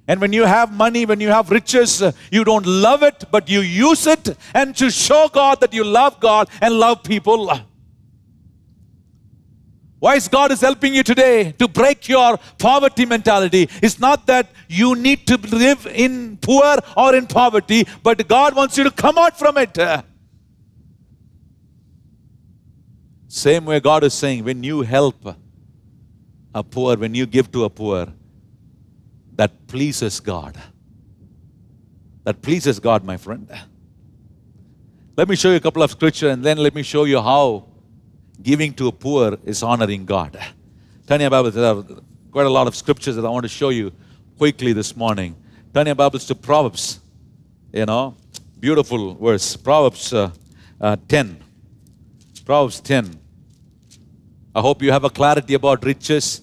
And when you have money, when you have riches, you don't love it, but you use it and to show God that you love God and love people. Why is God is helping you today to break your poverty mentality? It's not that you need to live in poor or in poverty, but God wants you to come out from it. Same way God is saying, when you help a poor, when you give to a poor, that pleases God. That pleases God, my friend. Let me show you a couple of scriptures and then let me show you how giving to a poor is honoring God. Turn your Bibles. There are quite a lot of scriptures that I want to show you quickly this morning. Turn your Bibles to Proverbs. Beautiful verse. Proverbs 10. Proverbs 10. I hope you have a clarity about riches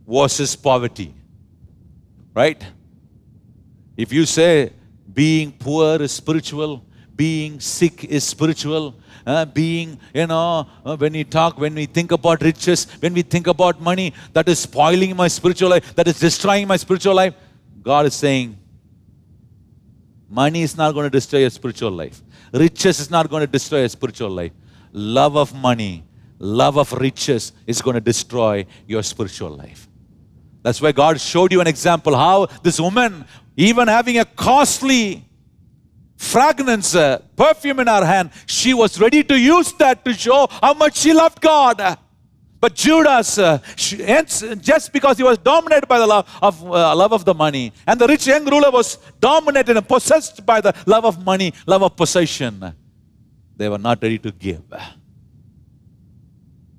versus poverty. Right? If you say being poor is spiritual, being sick is spiritual, when we think about riches, when we think about money, that is spoiling my spiritual life, that is destroying my spiritual life. God is saying, money is not going to destroy your spiritual life. Riches is not going to destroy your spiritual life. Love of money, love of riches is going to destroy your spiritual life. That's why God showed you an example how this woman, even having a costly fragrance, perfume in her hand, she was ready to use that to show how much she loved God. But Judas, just because he was dominated by the love of the money, and the rich young ruler was dominated and possessed by the love of money, love of possession, they were not ready to give.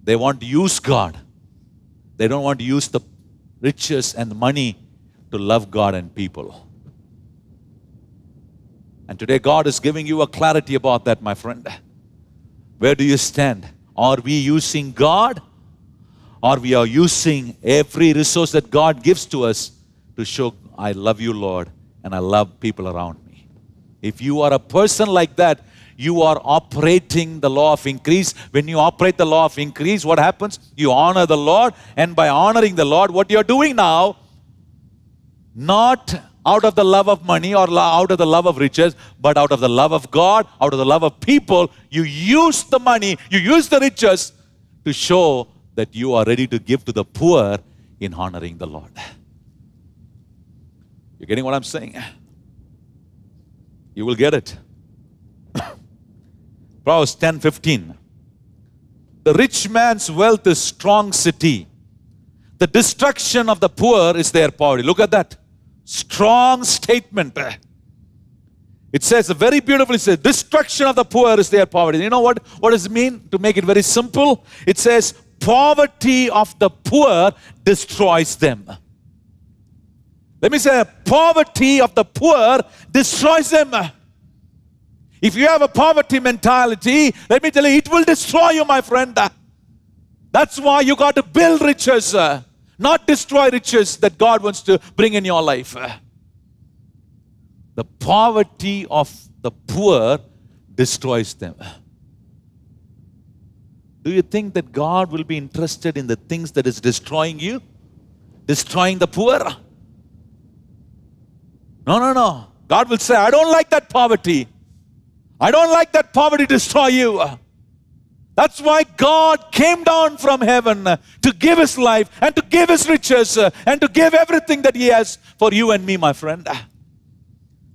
They want to use God. They don't want to use the riches and money to love God and people. And today God is giving you a clarity about that, my friend. Where do you stand? Are we using God, or we are using every resource that God gives to us to show, I love you, Lord, and I love people around me? If you are a person like that, you are operating the law of increase. When you operate the law of increase, what happens? You honor the Lord, and by honoring the Lord, what you are doing now, not out of the love of money or out of the love of riches, but out of the love of God, out of the love of people, you use the money, you use the riches to show that you are ready to give to the poor in honoring the Lord. You're getting what I'm saying? You will get it. Proverbs 10:15. The rich man's wealth is strong city. The destruction of the poor is their poverty. Look at that. Strong statement. It says, very beautifully, it says, destruction of the poor is their poverty. You know what does it mean? To make it very simple, it says, poverty of the poor destroys them. Let me say, poverty of the poor destroys them. If you have a poverty mentality, let me tell you, it will destroy you, my friend. That's why you got to build riches, not destroy riches that God wants to bring in your life. The poverty of the poor destroys them. Do you think that God will be interested in the things that is destroying you? Destroying the poor? No, no, no. God will say, I don't like that poverty. I don't like that poverty destroy you. That's why God came down from heaven to give His life and to give His riches and to give everything that He has for you and me, my friend.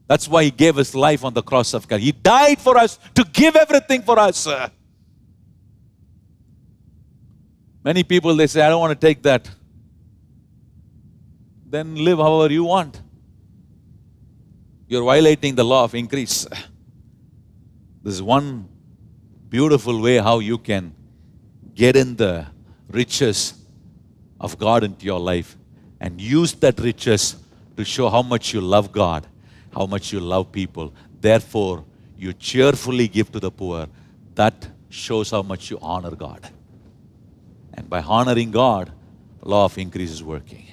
That's why He gave His life on the cross of Calvary. He died for us to give everything for us. Many people, they say, I don't want to take that. Then live however you want. You're violating the law of increase. This is one beautiful way how you can get in the riches of God into your life and use that riches to show how much you love God, how much you love people. Therefore, you cheerfully give to the poor. That shows how much you honor God. And by honoring God, law of increase is working.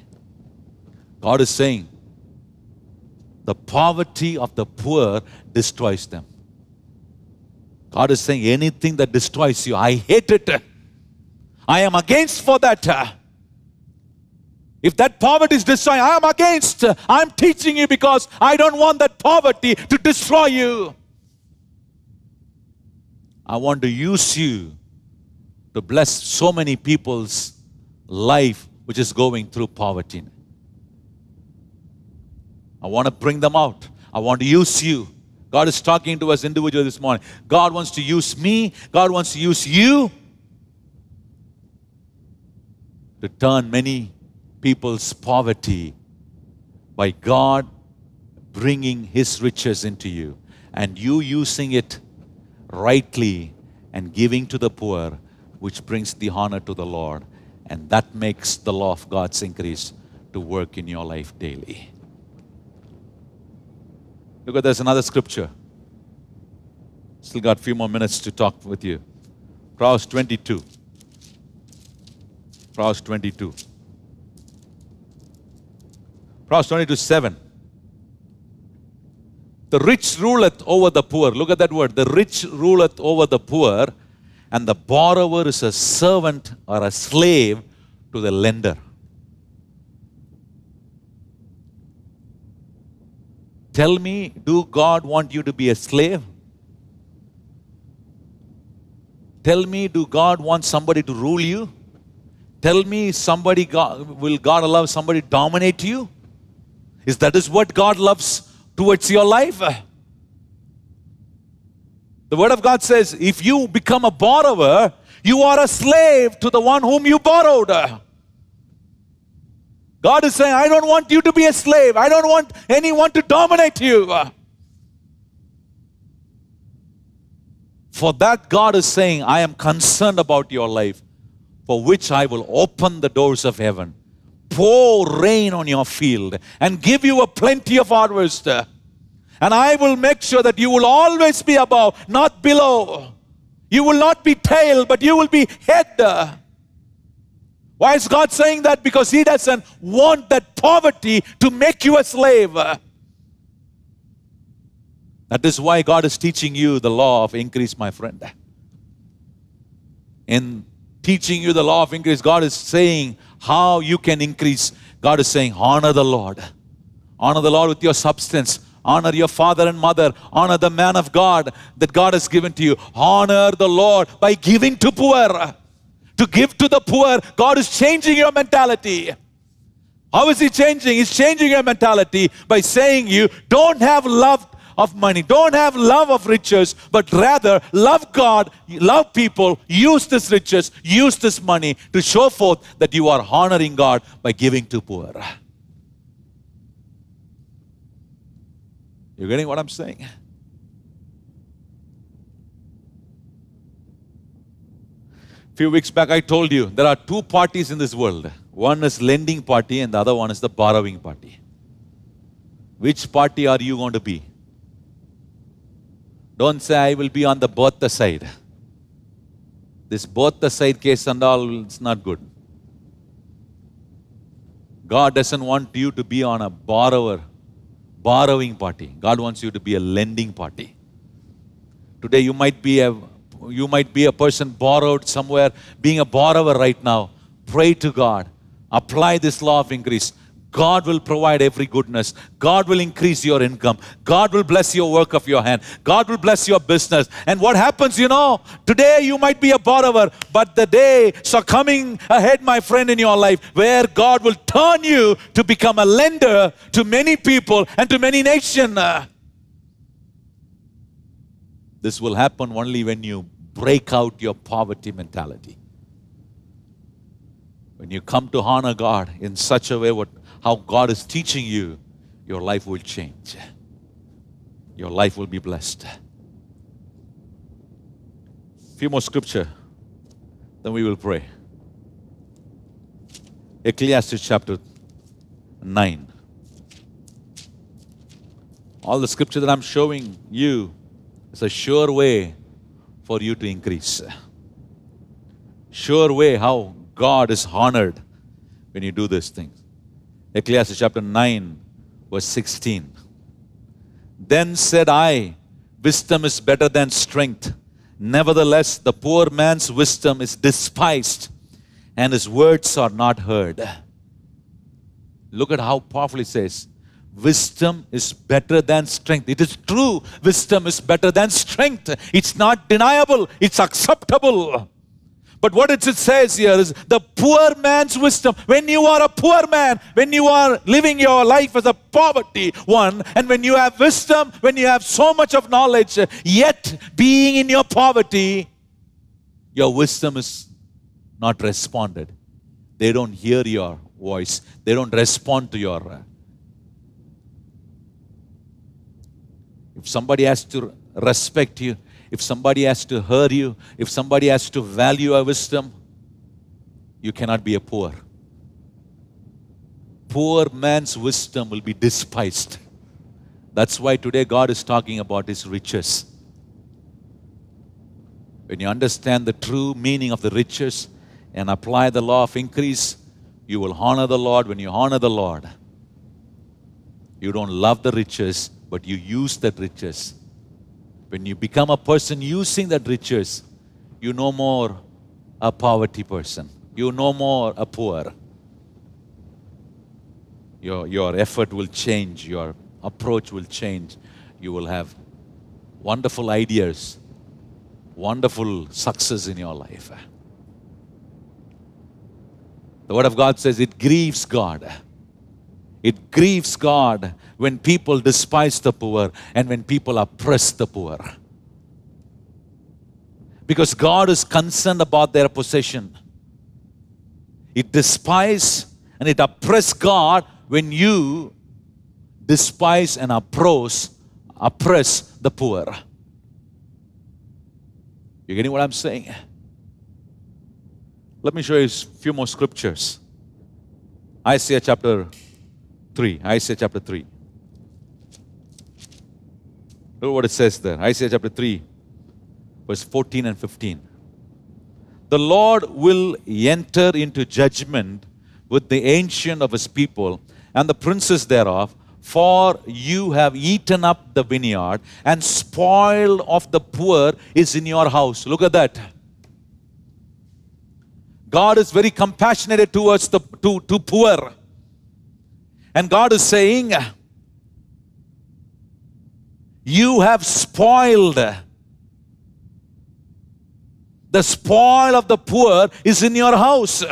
God is saying, the poverty of the poor destroys them. God is saying, anything that destroys you, I hate it. I am against for that. If that poverty is destroying, I am against. I'm teaching you because I don't want that poverty to destroy you. I want to use you to bless so many people's life which is going through poverty. I want to bring them out. I want to use you. God is talking to us individually this morning. God wants to use me. God wants to use you to turn many people's poverty by God bringing His riches into you and you using it rightly and giving to the poor, which brings the honor to the Lord. And that makes the law of God's increase to work in your life daily. Look at, there's another scripture. Still got a few more minutes to talk with you. Proverbs 22. Proverbs 22. Proverbs 22:7. The rich ruleth over the poor. Look at that word. The rich ruleth over the poor, and the borrower is a servant or a slave to the lender. Tell me, do God want you to be a slave? Tell me, do God want somebody to rule you? Tell me, will God allow somebody to dominate you? Is that what God loves towards your life? The Word of God says, if you become a borrower, you are a slave to the one whom you borrowed. God is saying, I don't want you to be a slave. I don't want anyone to dominate you. For that, God is saying, I am concerned about your life, for which I will open the doors of heaven, pour rain on your field, and give you a plenty of harvest. And I will make sure that you will always be above, not below. You will not be tail, but you will be head. Why is God saying that? Because He doesn't want that poverty to make you a slave. That is why God is teaching you the law of increase, my friend. In teaching you the law of increase, God is saying how you can increase. God is saying, honor the Lord. Honor the Lord with your substance. Honor your father and mother. Honor the man of God that God has given to you. Honor the Lord by giving to poor. To give to the poor, God is changing your mentality. How is He changing? He's changing your mentality by saying you don't have love of money, don't have love of riches, but rather love God, love people, use this riches, use this money to show forth that you are honoring God by giving to poor. You getting what I'm saying? A few weeks back I told you there are two parties in this world. One is lending party and the other one is the borrowing party. Which party are you going to be? Don't say I will be on the both the side. This both the side case and all, it's not good. God doesn't want you to be on a borrowing party. God wants you to be a lending party. Today you might be a person borrowed somewhere, being a borrower right now. Pray to God. Apply this law of increase. God will provide every goodness. God will increase your income. God will bless your work of your hand. God will bless your business. And what happens, today you might be a borrower, but the days are coming ahead, my friend, in your life, where God will turn you to become a lender to many people and to many nations. This will happen only when you break out your poverty mentality. When you come to honor God in such a way, how God is teaching you, your life will change. Your life will be blessed. Few more scripture, then we will pray. Ecclesiastes chapter 9. All the scripture that I'm showing you is a sure way for you to increase. Sure way how God is honored when you do these things. Ecclesiastes chapter 9, verse 16. Then said I, wisdom is better than strength. Nevertheless, the poor man's wisdom is despised, and his words are not heard. Look at how powerfully it says, wisdom is better than strength. It is true, wisdom is better than strength. It's not deniable, it's acceptable. But what it says here is the poor man's wisdom. When you are a poor man, when you are living your life as a poverty one, and when you have wisdom, when you have so much of knowledge, yet being in your poverty, your wisdom is not responded. They don't hear your voice. They don't respond to your... If somebody has to respect you, if somebody has to hear you, if somebody has to value your wisdom, you cannot be a poor. Poor man's wisdom will be despised. That's why today God is talking about His riches. When you understand the true meaning of the riches and apply the law of increase, you will honor the Lord. When you honor the Lord, you don't love the riches, but you use that riches. When you become a person using that riches, you no more a poverty person. You no more a poor. Your effort will change. Your approach will change. You will have wonderful ideas, wonderful success in your life. The Word of God says it grieves God. It grieves God when people despise the poor and when people oppress the poor. Because God is concerned about their possession. It despises and it oppresses God when you despise and oppress the poor. You getting what I'm saying? Let me show you a few more scriptures. Isaiah chapter 3. Isaiah chapter 3. Look what it says there. Isaiah chapter 3, verse 14 and 15. The Lord will enter into judgment with the ancient of His people and the princes thereof, for you have eaten up the vineyard, and spoil of the poor is in your house. Look at that. God is very compassionate towards the poor. And God is saying, you have spoiled. The spoil of the poor is in your house.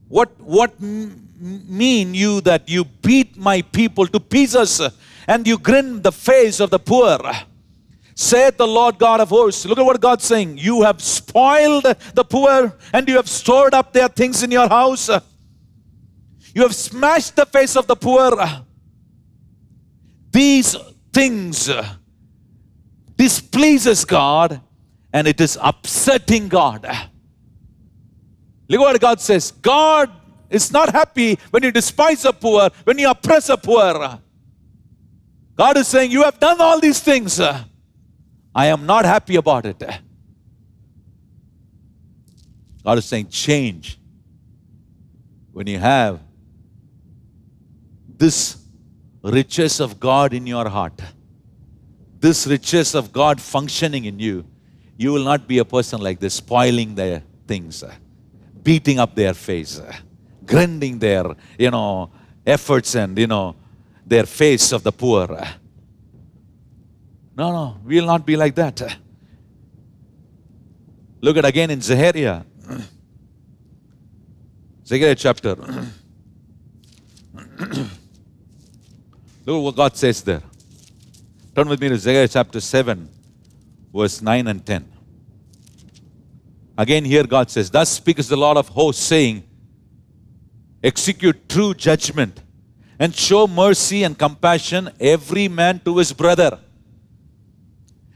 What mean you that you beat my people to pieces and you grin the face of the poor? Saith the Lord God of hosts. Look at what God's saying. You have spoiled the poor and you have stored up their things in your house. You have smashed the face of the poor. These things displeases God and it is upsetting God. Look what God says. God is not happy when you despise a poor, when you oppress a poor. God is saying, you have done all these things. I am not happy about it. God is saying, change. When you have this riches of God in your heart, this riches of God functioning in you, you will not be a person like this, spoiling their things, beating up their face, grinding their, efforts and, their face of the poor. No, we will not be like that. Look at again in Zechariah. Zechariah chapter. Look what God says there. Turn with me to Zechariah chapter 7, verse 9 and 10. Again here God says, thus speaks the Lord of hosts, saying, execute true judgment and show mercy and compassion every man to his brother.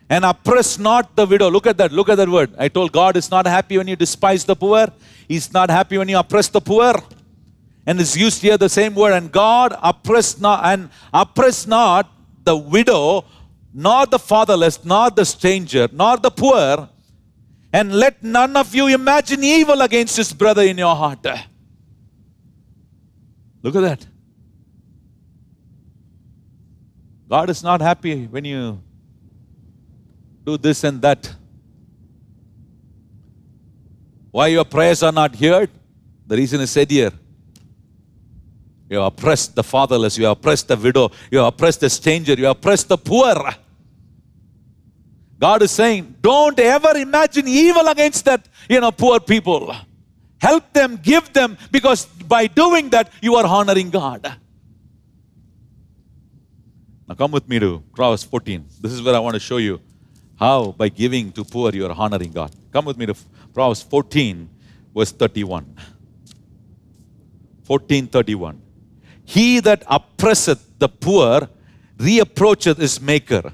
And oppress not the widow. Look at that word. I told God is not happy when you despise the poor. He's not happy when you oppress the poor. And it's used here the same word. And God oppress not the widow, nor the fatherless, nor the stranger, nor the poor. And let none of you imagine evil against his brother in your heart. Look at that. God is not happy when you do this and that. Why your prayers are not heard? The reason is said here. You have oppressed the fatherless, you have oppressed the widow, you have oppressed the stranger, you have oppressed the poor. God is saying, don't ever imagine evil against that, poor people. Help them, give them, because by doing that, you are honoring God. Now come with me to Proverbs 14. This is where I want to show you how by giving to poor you are honoring God. Come with me to Proverbs 14, verse 31. 14:31. He that oppresseth the poor reapproacheth his maker,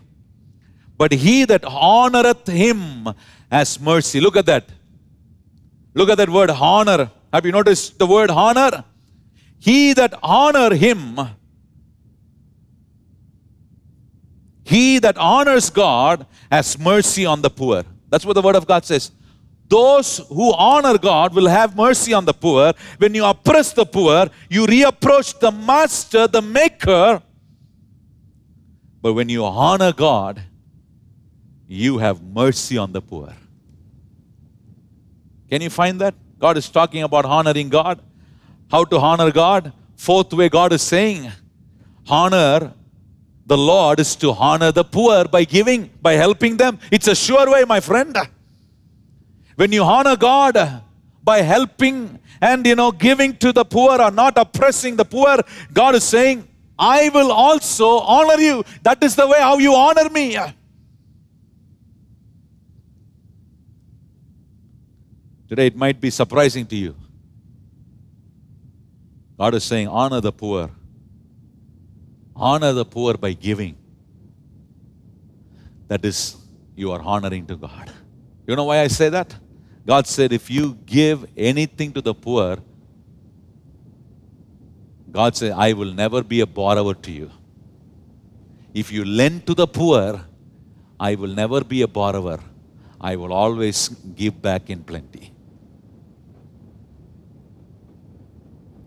but he that honoreth him has mercy. Look at that. Look at that word honor. Have you noticed the word honor? He that honor him, he that honors God has mercy on the poor. That's what the word of God says. Those who honor God will have mercy on the poor. When you oppress the poor, you reapproach the master, the maker. But when you honor God, you have mercy on the poor. Can you find that? God is talking about honoring God. How to honor God? Fourth way God is saying, honor the Lord is to honor the poor by giving, by helping them. It's a sure way, my friend. When you honor God by helping and giving to the poor or not oppressing the poor, God is saying, I will also honor you. That is the way how you honor me. Today it might be surprising to you. God is saying, honor the poor. Honor the poor by giving. That is, you are honoring to God. You know why I say that? God said, if you give anything to the poor, God said, I will never be a borrower to you. If you lend to the poor, I will never be a borrower. I will always give back in plenty.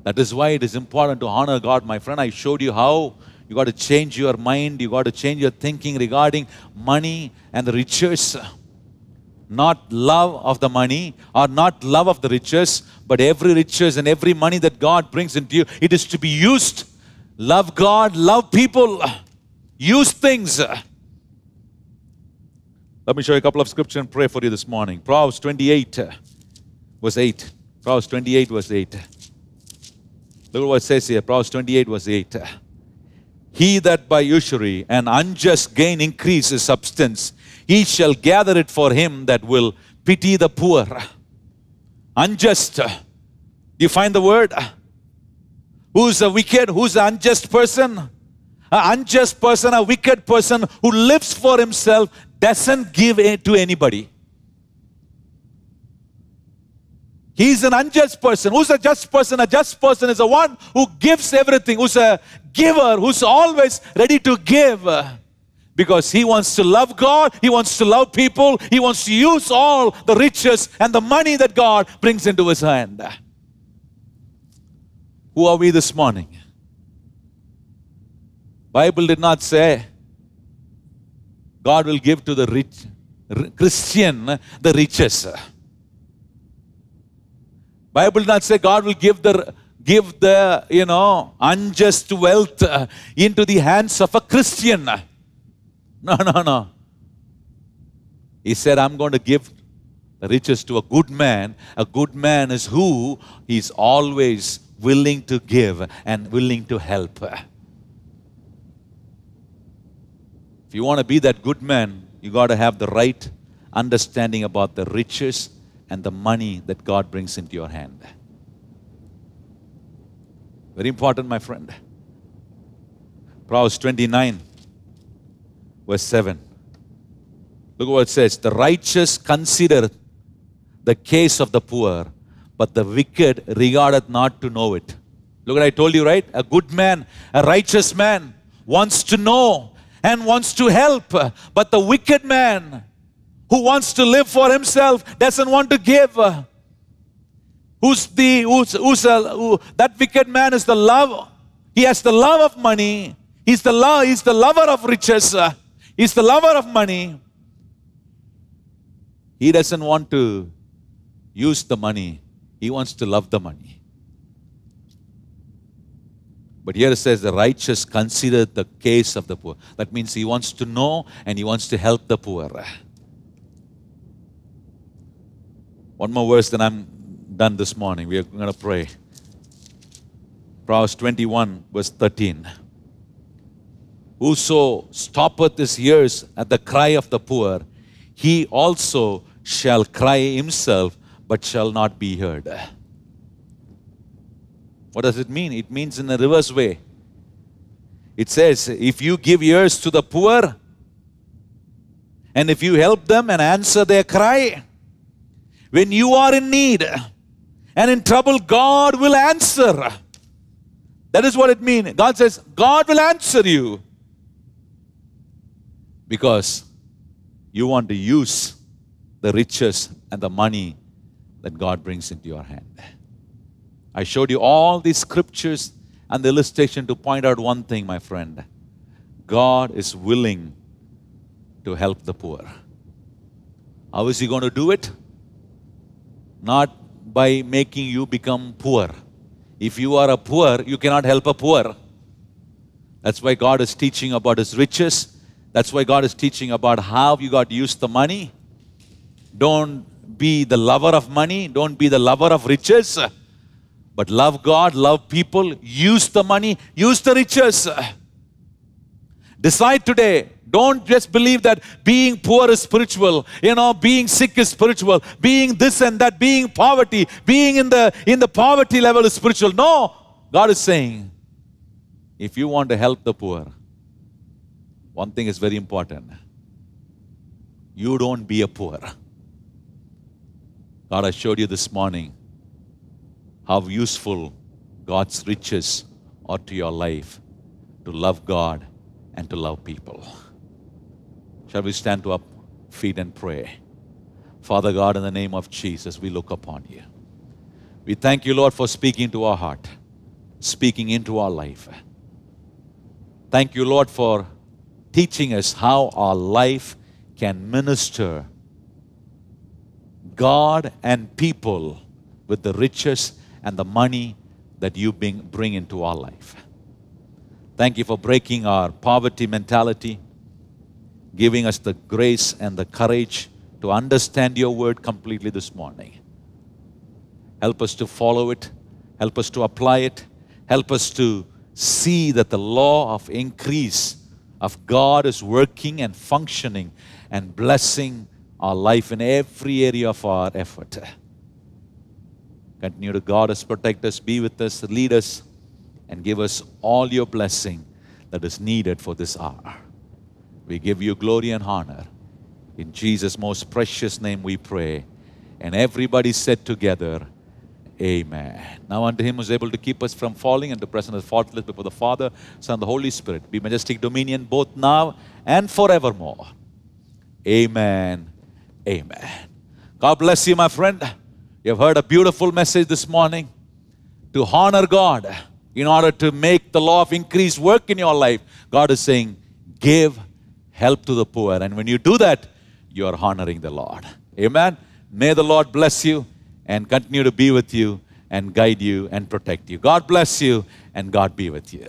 That is why it is important to honor God, my friend. I showed you how you got to change your mind. You got to change your thinking regarding money and the riches. Not love of the money or not love of the riches, but every riches and every money that God brings into you, it is to be used. Love God, love people, use things. Let me show you a couple of scriptures and pray for you this morning. Proverbs 28, verse 8. Proverbs 28, verse 8. Look at what it says here. Proverbs 28, verse 8. He that by usury and unjust gain increase his substance, he shall gather it for him that will pity the poor. Unjust. Do you find the word? Who's a wicked? Who's an unjust person? An unjust person, a wicked person who lives for himself, doesn't give to anybody. He's an unjust person. Who's a just person? A just person is the one who gives everything, who's a giver, who's always ready to give. Because he wants to love God, he wants to love people, he wants to use all the riches and the money that God brings into his hand. Who are we this morning? Bible did not say God will give to the rich Christian the riches. Bible did not say God will give give the, unjust wealth into the hands of a Christian. No, no, no. He said, I'm going to give the riches to a good man. A good man is who is always willing to give and willing to help. If you want to be that good man, you got to have the right understanding about the riches and the money that God brings into your hand. Very important, my friend. Proverbs 29, verse 7. Look what it says. The righteous consider the case of the poor, but the wicked regardeth not to know it. Look what I told you, right? A good man, a righteous man wants to know and wants to help. But the wicked man who wants to live for himself doesn't want to give. That wicked man is the love. He has the love of money. He's the lover of riches. He's the lover of money. He doesn't want to use the money. He wants to love the money. But here it says the righteous consider the case of the poor. That means he wants to know and he wants to help the poor. One more verse, then I'm done this morning. We are going to pray. Proverbs 21, verse 13. Whoso stoppeth his ears at the cry of the poor, he also shall cry himself, but shall not be heard. What does it mean? It means in a reverse way. It says, if you give ears to the poor, and if you help them and answer their cry, when you are in need and in trouble, God will answer. That is what it means. God says, God will answer you. Because you want to use the riches and the money that God brings into your hand. I showed you all these scriptures and the illustration to point out one thing, my friend. God is willing to help the poor. How is He going to do it? Not by making you become poor. If you are a poor, you cannot help a poor. That's why God is teaching about His riches. That's why God is teaching about how you got to use the money. Don't be the lover of money. Don't be the lover of riches. But love God, love people. Use the money. Use the riches. Decide today. Don't just believe that being poor is spiritual. Being sick is spiritual. Being this and that, being poverty, being in the poverty level is spiritual. No. God is saying, if you want to help the poor, one thing is very important. You don't be a poor. God, I showed you this morning how useful God's riches are to your life, to love God and to love people. Shall we stand to our feet and pray? Father God, in the name of Jesus, we look upon you. We thank you, Lord, for speaking to our heart, speaking into our life. Thank you, Lord, for teaching us how our life can minister God and people with the riches and the money that you bring into our life. Thank you for breaking our poverty mentality, giving us the grace and the courage to understand your word completely this morning. Help us to follow it. Help us to apply it. Help us to see that the law of increase of God is working and functioning and blessing our life in every area of our effort. Continue to guard us, protect us, be with us, lead us, and give us all your blessing that is needed for this hour. We give you glory and honor. In Jesus' most precious name we pray. And everybody said together, Amen. Now unto Him who is able to keep us from falling and to present us faultless before the Father, Son, and the Holy Spirit, be majestic dominion both now and forevermore. Amen. Amen. God bless you, my friend. You have heard a beautiful message this morning. To honor God in order to make the law of increase work in your life, God is saying, give help to the poor. And when you do that, you are honoring the Lord. Amen. May the Lord bless you and continue to be with you and guide you and protect you. God bless you and God be with you.